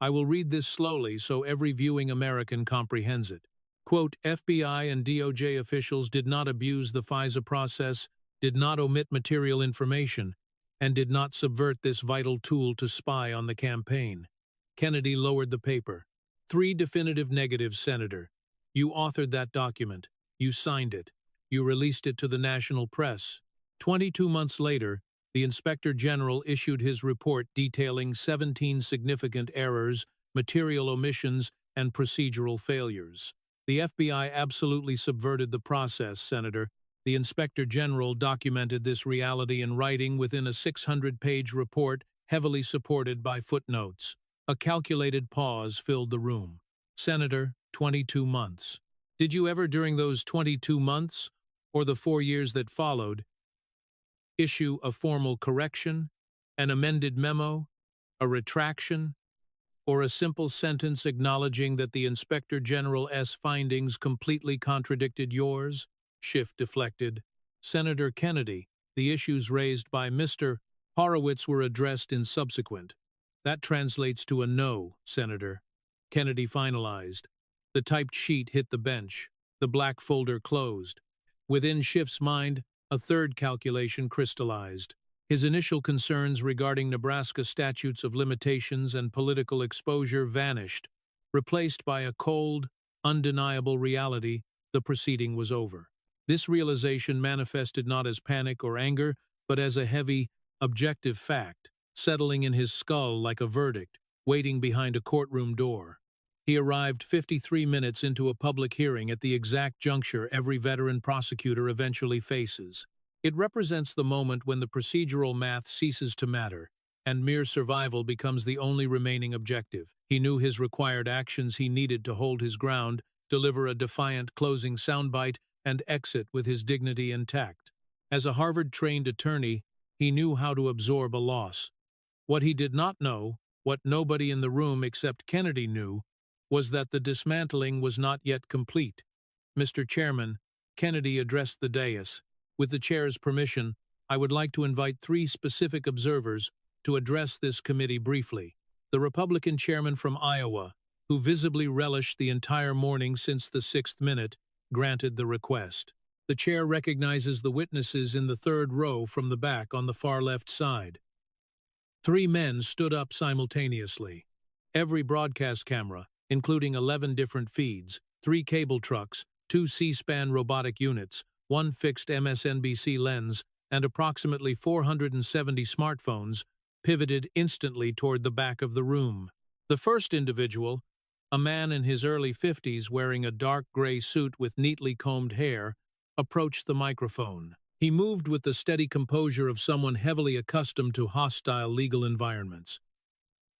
I will read this slowly so every viewing American comprehends it. Quote, FBI and DOJ officials did not abuse the FISA process, did not omit material information, and did not subvert this vital tool to spy on the campaign. Kennedy lowered the paper. 3 definitive negatives, Senator. You authored that document. You signed it. You released it to the national press. 22 months later, the Inspector General issued his report detailing 17 significant errors, material omissions, and procedural failures. The FBI absolutely subverted the process, Senator. The Inspector General documented this reality in writing within a 600-page report heavily supported by footnotes. A calculated pause filled the room. Senator, 22 months. Did you ever during those 22 months, or the 4 years that followed, issue a formal correction, an amended memo, a retraction, or a simple sentence acknowledging that the Inspector General's findings completely contradicted yours? Schiff deflected. Senator Kennedy, the issues raised by Mr. Horowitz were addressed in subsequent. That translates to a no, Senator. Kennedy finalized. The typed sheet hit the bench. The black folder closed. Within Schiff's mind, a third calculation crystallized. His initial concerns regarding Nebraska statutes of limitations and political exposure vanished, replaced by a cold, undeniable reality: the proceeding was over. This realization manifested not as panic or anger, but as a heavy, objective fact, settling in his skull like a verdict, waiting behind a courtroom door. He arrived 53 minutes into a public hearing at the exact juncture every veteran prosecutor eventually faces. It represents the moment when the procedural math ceases to matter, and mere survival becomes the only remaining objective. He knew his required actions. He needed to hold his ground, deliver a defiant closing soundbite, and exit with his dignity intact. As a Harvard-trained attorney, he knew how to absorb a loss. What he did not know, what nobody in the room except Kennedy knew, was that the dismantling was not yet complete. Mr. Chairman, Kennedy addressed the dais. With the chair's permission, I would like to invite 3 specific observers to address this committee briefly. The Republican chairman from Iowa, who visibly relished the entire morning since the 6th minute, granted the request. The chair recognizes the witnesses in the 3rd row from the back on the far left side. 3 men stood up simultaneously. Every broadcast camera, including 11 different feeds, 3 cable trucks, 2 C-SPAN robotic units, 1 fixed MSNBC lens, and approximately 470 smartphones, pivoted instantly toward the back of the room. The first individual, a man in his early 50s wearing a dark gray suit with neatly combed hair, approached the microphone. He moved with the steady composure of someone heavily accustomed to hostile legal environments.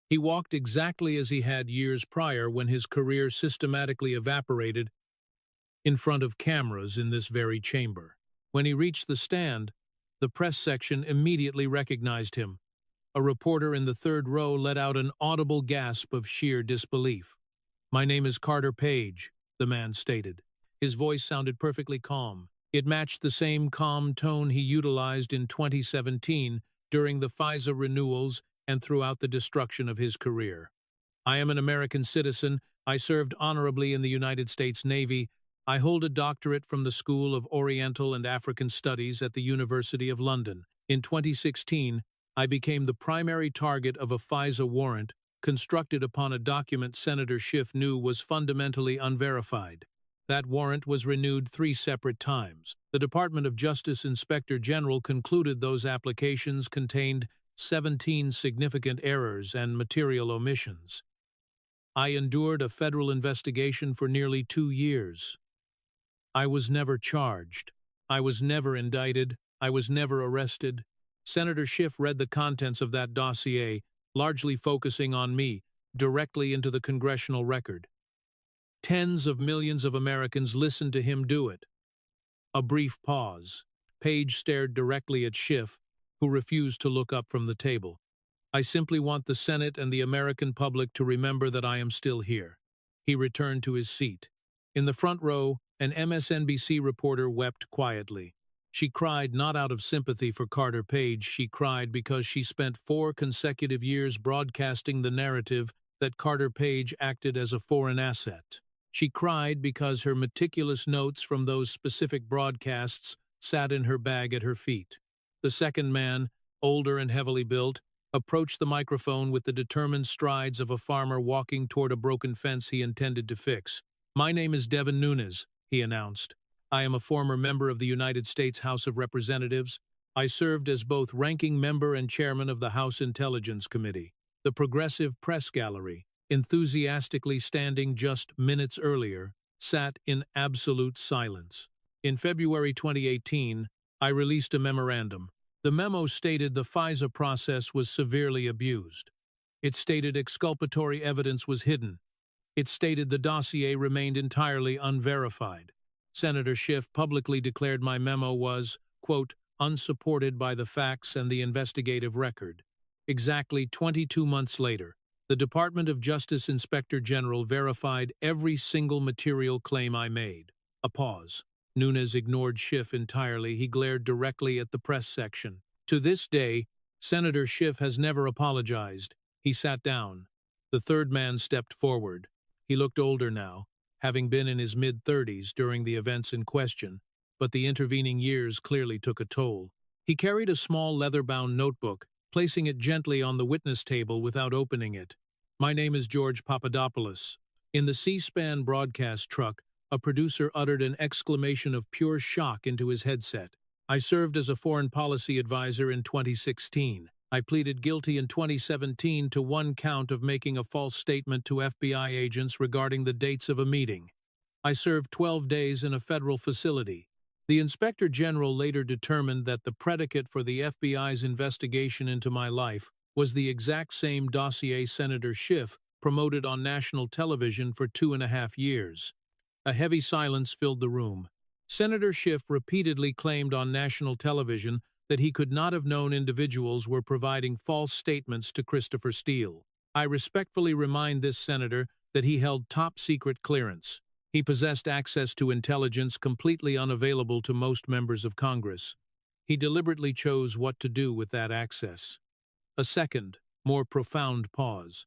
He walked exactly as he had years prior when his career systematically evaporated in front of cameras in this very chamber. When he reached the stand, the press section immediately recognized him. A reporter in the 3rd row let out an audible gasp of sheer disbelief. "My name is Carter Page," the man stated. His voice sounded perfectly calm. It matched the same calm tone he utilized in 2017 during the FISA renewals and throughout the destruction of his career. "I am an American citizen. I served honorably in the United States Navy. I hold a doctorate from the School of Oriental and African Studies at the University of London. In 2016, I became the primary target of a FISA warrant constructed upon a document Senator Schiff knew was fundamentally unverified. That warrant was renewed 3 separate times. The Department of Justice Inspector General concluded those applications contained 17 significant errors and material omissions. I endured a federal investigation for nearly 2 years. I was never charged. I was never indicted. I was never arrested." Senator Schiff read the contents of that dossier, largely focusing on me, directly into the congressional record. Tens of millions of Americans listened to him do it. A brief pause. Page stared directly at Schiff, who refused to look up from the table. "I simply want the Senate and the American public to remember that I am still here." He returned to his seat. In the front row, an MSNBC reporter wept quietly. She cried not out of sympathy for Carter Page, she cried because she spent 4 consecutive years broadcasting the narrative that Carter Page acted as a foreign asset. She cried because her meticulous notes from those specific broadcasts sat in her bag at her feet. The second man, older and heavily built, approached the microphone with the determined strides of a farmer walking toward a broken fence he intended to fix. "My name is Devin Nunes," he announced. "I am a former member of the United States House of Representatives. I served as both ranking member and chairman of the House Intelligence Committee." The Progressive Press Gallery, enthusiastically standing just minutes earlier, sat in absolute silence. In February 2018, I released a memorandum. The memo stated the FISA process was severely abused. It stated exculpatory evidence was hidden. It stated the dossier remained entirely unverified. Senator Schiff publicly declared my memo was, quote, unsupported by the facts and the investigative record. Exactly 22 months later, the Department of Justice Inspector General verified every single material claim I made. A pause. Nunes ignored Schiff entirely. He glared directly at the press section. To this day, Senator Schiff has never apologized. He sat down. The third man stepped forward. He looked older now, having been in his mid-30s during the events in question, but the intervening years clearly took a toll. He carried a small leather-bound notebook, placing it gently on the witness table without opening it. "My name is George Papadopoulos." In the C-SPAN broadcast truck, a producer uttered an exclamation of pure shock into his headset. "I served as a foreign policy advisor in 2016. I pleaded guilty in 2017 to one count of making a false statement to FBI agents regarding the dates of a meeting. I served 12 days in a federal facility." The Inspector General later determined that the predicate for the FBI's investigation into my life was the exact same dossier Senator Schiff promoted on national television for 2.5 years. A heavy silence filled the room. Senator Schiff repeatedly claimed on national television that he could not have known individuals were providing false statements to Christopher Steele. I respectfully remind this senator that he held top-secret clearance. He possessed access to intelligence completely unavailable to most members of Congress. He deliberately chose what to do with that access. A second, more profound pause.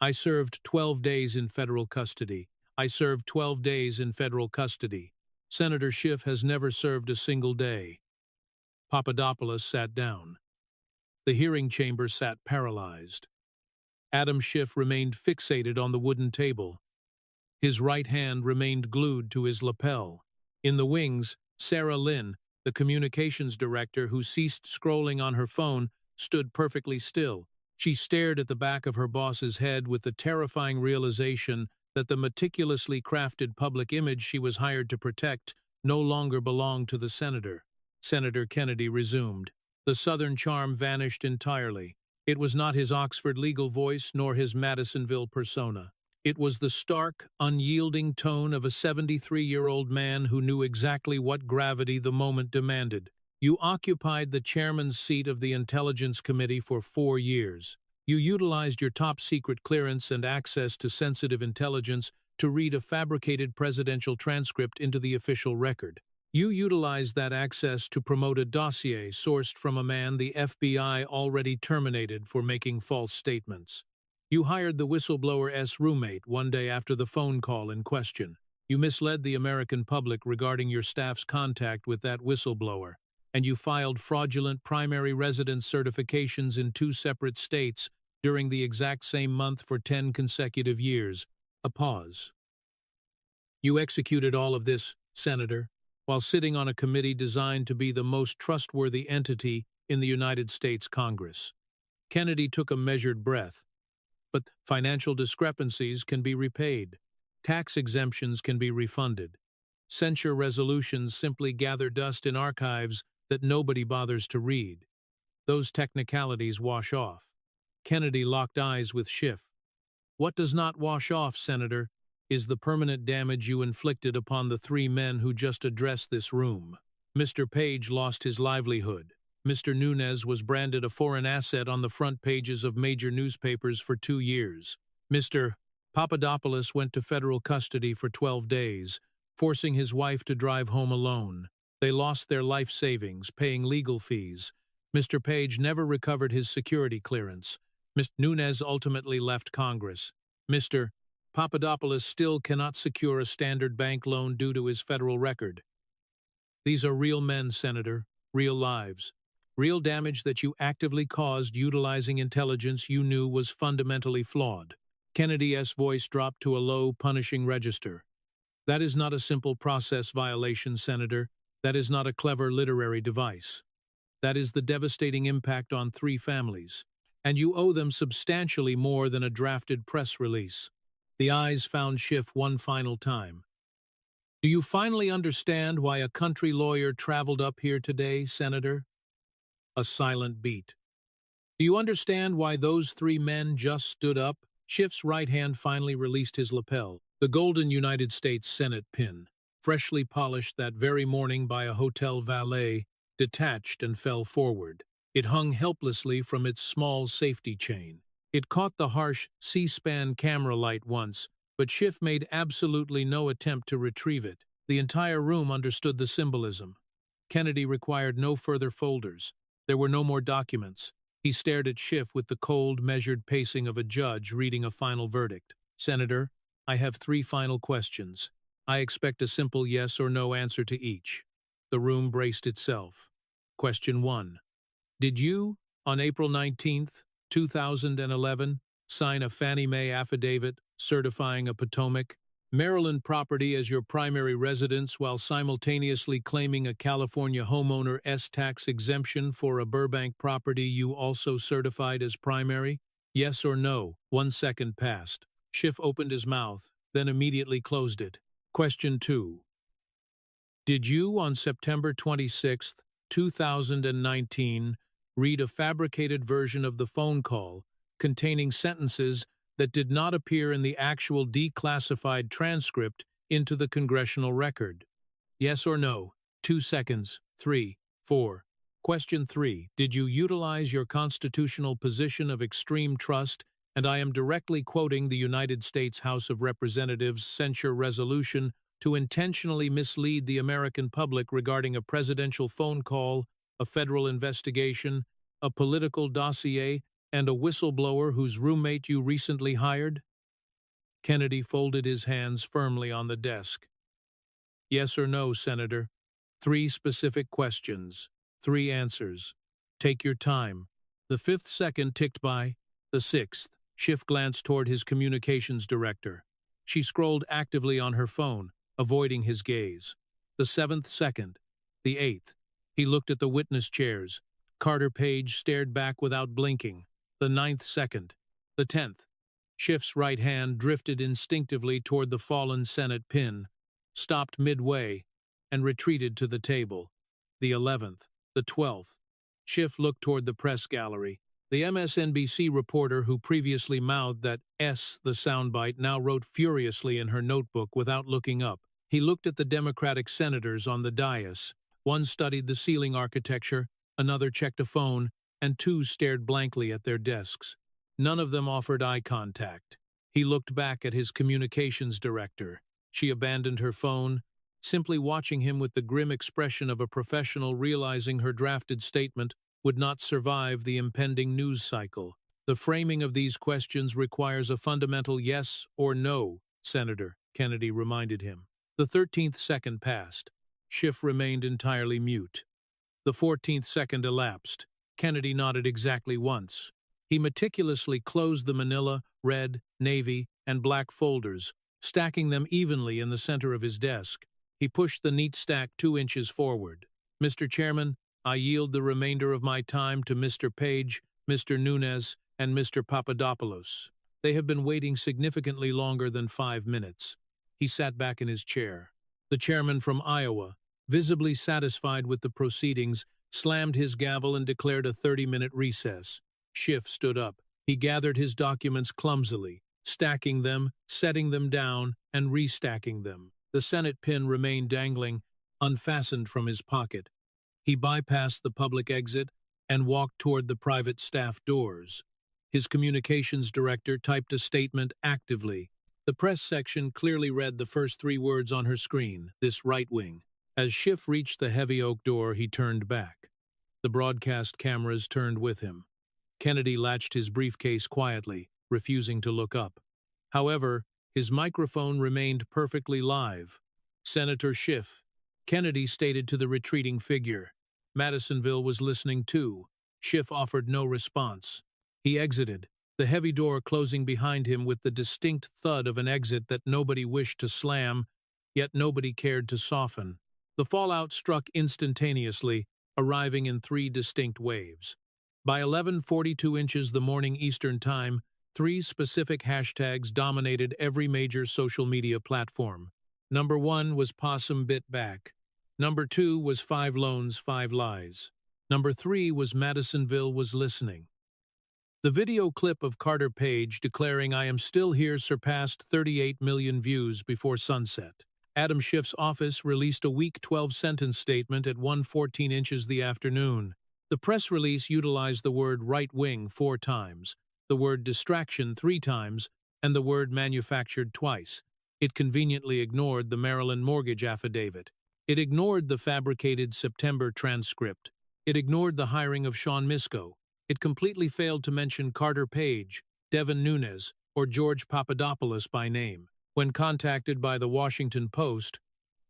"I served 12 days in federal custody. I served 12 days in federal custody. Senator Schiff has never served a single day." Papadopoulos sat down. The hearing chamber sat paralyzed. Adam Schiff remained fixated on the wooden table. His right hand remained glued to his lapel. In the wings, Sarah Lynn, the communications director who ceased scrolling on her phone, stood perfectly still. She stared at the back of her boss's head with the terrifying realization that the meticulously crafted public image she was hired to protect no longer belonged to the senator. Senator Kennedy resumed. The Southern charm vanished entirely. It was not his Oxford legal voice nor his Madisonville persona. It was the stark, unyielding tone of a 73-year-old man who knew exactly what gravity the moment demanded. "You occupied the chairman's seat of the Intelligence Committee for 4 years. You utilized your top-secret clearance and access to sensitive intelligence to read a fabricated presidential transcript into the official record. You utilized that access to promote a dossier sourced from a man the FBI already terminated for making false statements. You hired the whistleblower's roommate one day after the phone call in question. You misled the American public regarding your staff's contact with that whistleblower, and you filed fraudulent primary residence certifications in 2 separate states during the exact same month for 10 consecutive years." A pause. "You executed all of this, Senator, while sitting on a committee designed to be the most trustworthy entity in the United States Congress." Kennedy took a measured breath. "But financial discrepancies can be repaid. Tax exemptions can be refunded. Censure resolutions simply gather dust in archives that nobody bothers to read. Those technicalities wash off." Kennedy locked eyes with Schiff. "What does not wash off, Senator, is the permanent damage you inflicted upon the 3 men who just addressed this room. Mr. Page lost his livelihood. Mr. Nunes was branded a foreign asset on the front pages of major newspapers for 2 years. Mr. Papadopoulos went to federal custody for 12 days, forcing his wife to drive home alone. They lost their life savings, paying legal fees. Mr. Page never recovered his security clearance. Mr. Nunes ultimately left Congress. Mr. Papadopoulos still cannot secure a standard bank loan due to his federal record. These are real men, Senator, real lives. Real damage that you actively caused utilizing intelligence you knew was fundamentally flawed. Kennedy's voice dropped to a low, punishing register. That is not a simple process violation, Senator. That is not a clever literary device. That is the devastating impact on 3 families. And you owe them substantially more than a drafted press release. The eyes found Schiff one final time. Do you finally understand why a country lawyer traveled up here today, Senator? A silent beat. Do you understand why those 3 men just stood up? Schiff's right hand finally released his lapel, the golden United States Senate pin, freshly polished that very morning by a hotel valet, detached and fell forward. It hung helplessly from its small safety chain. It caught the harsh C-SPAN camera light once, but Schiff made absolutely no attempt to retrieve it. The entire room understood the symbolism. Kennedy required no further folders. There were no more documents. He stared at Schiff with the cold, measured pacing of a judge reading a final verdict. Senator, I have 3 final questions. I expect a simple yes or no answer to each. The room braced itself. Question 1. Did you, on April 19, 2011, sign a Fannie Mae affidavit certifying a Potomac, Maryland property as your primary residence while simultaneously claiming a California homeowner tax exemption for a Burbank property you also certified as primary? Yes or no? 1 second passed. Schiff opened his mouth, then immediately closed it. Question 2. Did you, on September 26, 2019, read a fabricated version of the phone call containing sentences that did not appear in the actual declassified transcript into the congressional record? Yes or no? 2 seconds. 3, 4. Question 3. Did you utilize your constitutional position of extreme trust, and I am directly quoting the United States House of Representatives censure resolution, to intentionally mislead the American public regarding a presidential phone call, a federal investigation, a political dossier, and a whistleblower whose roommate you recently hired? Kennedy folded his hands firmly on the desk. Yes or no, Senator? 3 specific questions. 3 answers. Take your time. The 5th second ticked by. The 6th. Schiff glanced toward his communications director. She scrolled actively on her phone, avoiding his gaze. The 7th second. The 8th. He looked at the witness chairs. Carter Page stared back without blinking. The 9th second. The 10th. Schiff's right hand drifted instinctively toward the fallen Senate pin, stopped midway, and retreated to the table. The 11th. The 12th. Schiff looked toward the press gallery. The MSNBC reporter who previously mouthed that the soundbite now wrote furiously in her notebook without looking up. He looked at the Democratic senators on the dais. One studied the ceiling architecture, another checked a phone, and 2 stared blankly at their desks. None of them offered eye contact. He looked back at his communications director. She abandoned her phone, simply watching him with the grim expression of a professional realizing her drafted statement would not survive the impending news cycle. The framing of these questions requires a fundamental yes or no, Senator, Kennedy reminded him. The 13th second passed. Schiff remained entirely mute. The 14th second elapsed. Kennedy nodded exactly once. He meticulously closed the manila, red, navy, and black folders, stacking them evenly in the center of his desk. He pushed the neat stack 2 inches forward. Mr. Chairman, I yield the remainder of my time to Mr. Page, Mr. Nunes, and Mr. Papadopoulos. They have been waiting significantly longer than 5 minutes. He sat back in his chair. The chairman from Iowa, visibly satisfied with the proceedings, slammed his gavel and declared a 30-minute recess. Schiff stood up. He gathered his documents clumsily, stacking them, setting them down, and restacking them. The Senate pin remained dangling, unfastened from his pocket. He bypassed the public exit and walked toward the private staff doors. His communications director typed a statement actively. The press section clearly read the first 3 words on her screen, this right wing. As Schiff reached the heavy oak door, he turned back. The broadcast cameras turned with him. Kennedy latched his briefcase quietly, refusing to look up. However, his microphone remained perfectly live. Senator Schiff, Kennedy stated to the retreating figure. Madisonville was listening too. Schiff offered no response. He exited, the heavy door closing behind him with the distinct thud of an exit that nobody wished to slam, yet nobody cared to soften. The fallout struck instantaneously, arriving in 3 distinct waves. By 11:42 inches the morning Eastern Time, 3 specific hashtags dominated every major social media platform. Number 1 was Possum Bit Back. Number 2 was 5 Loans, 5 Lies. Number 3 was Madisonville was listening. The video clip of Carter Page declaring "I am still here" surpassed 38 million views before sunset. Adam Schiff's office released a weak 12-sentence statement at 1:14 inches the afternoon. The press release utilized the word right-wing 4 times, the word distraction 3 times, and the word manufactured twice. It conveniently ignored the Maryland mortgage affidavit. It ignored the fabricated September transcript. It ignored the hiring of Sean Misko. It completely failed to mention Carter Page, Devin Nunes, or George Papadopoulos by name. When contacted by the Washington Post,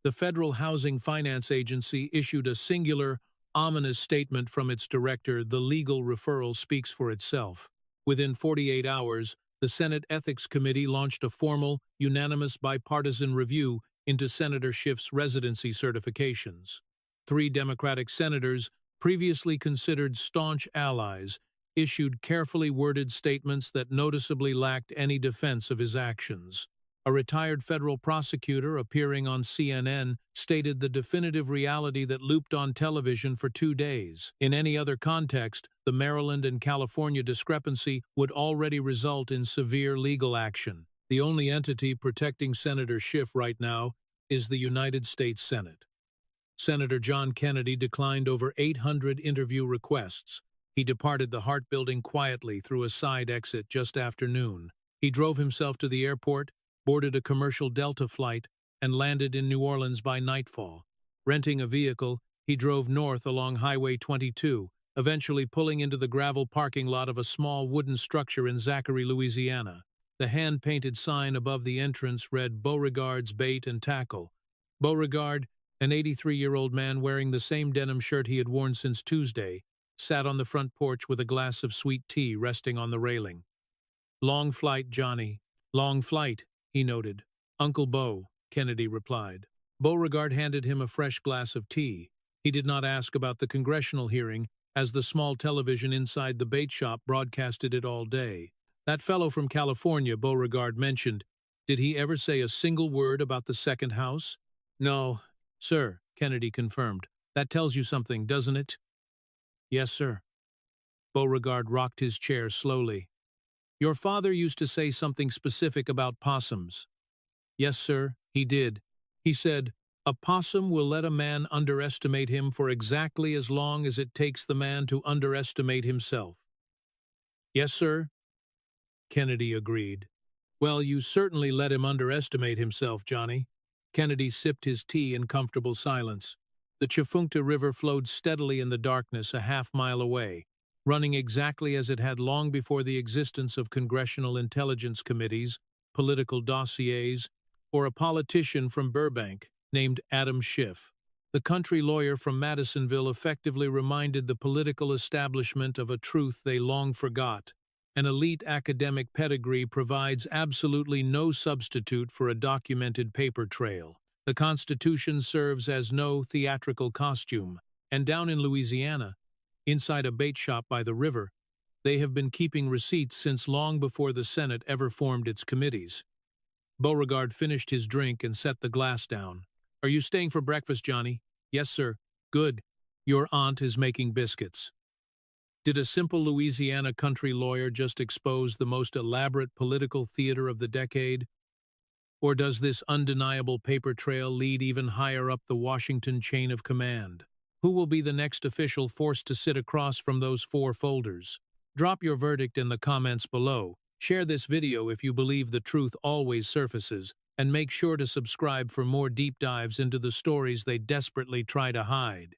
the Federal Housing Finance Agency issued a singular, ominous statement from its director. The legal referral speaks for itself. Within 48 hours, the Senate Ethics Committee launched a formal, unanimous bipartisan review into Senator Schiff's residency certifications. 3 Democratic senators, previously considered staunch allies, issued carefully worded statements that noticeably lacked any defense of his actions. A retired federal prosecutor appearing on CNN stated the definitive reality that looped on television for 2 days. In any other context, the Maryland and California discrepancy would already result in severe legal action. The only entity protecting Senator Schiff right now is the United States Senate. Senator John Kennedy declined over 800 interview requests. He departed the Hart Building quietly through a side exit just after noon. He drove himself to the airport, boarded a commercial Delta flight, and landed in New Orleans by nightfall. Renting a vehicle, he drove north along Highway 22, eventually pulling into the gravel parking lot of a small wooden structure in Zachary, Louisiana. The hand-painted sign above the entrance read "Beauregard's Bait and Tackle." Beauregard, an 83-year-old man wearing the same denim shirt he had worn since Tuesday, sat on the front porch with a glass of sweet tea resting on the railing. "Long flight, Johnny. Long flight," he noted. "Uncle Beau," Kennedy replied. Beauregard handed him a fresh glass of tea. He did not ask about the congressional hearing, as the small television inside the bait shop broadcasted it all day. "That fellow from California," Beauregard mentioned. "Did he ever say a single word about the second house?" "No, sir," Kennedy confirmed. "That tells you something, doesn't it?" "Yes, sir." Beauregard rocked his chair slowly. "Your father used to say something specific about possums." "Yes, sir, he did. He said, 'A possum will let a man underestimate him for exactly as long as it takes the man to underestimate himself.'" "Yes, sir," Kennedy agreed. "Well, you certainly let him underestimate himself, Johnny." Kennedy sipped his tea in comfortable silence. The Tchefuncte River flowed steadily in the darkness a half-mile away, running exactly as it had long before the existence of congressional intelligence committees, political dossiers, or a politician from Burbank named Adam Schiff. The country lawyer from Madisonville effectively reminded the political establishment of a truth they long forgot. An elite academic pedigree provides absolutely no substitute for a documented paper trail. The Constitution serves as no theatrical costume, and down in Louisiana, inside a bait shop by the river, they have been keeping receipts since long before the Senate ever formed its committees. Beauregard finished his drink and set the glass down. "Are you staying for breakfast, Johnny?" "Yes, sir." "Good. Your aunt is making biscuits." Did a simple Louisiana country lawyer just expose the most elaborate political theater of the decade? Or does this undeniable paper trail lead even higher up the Washington chain of command? Who will be the next official forced to sit across from those 4 folders? Drop your verdict in the comments below. Share this video if you believe the truth always surfaces, and make sure to subscribe for more deep dives into the stories they desperately try to hide.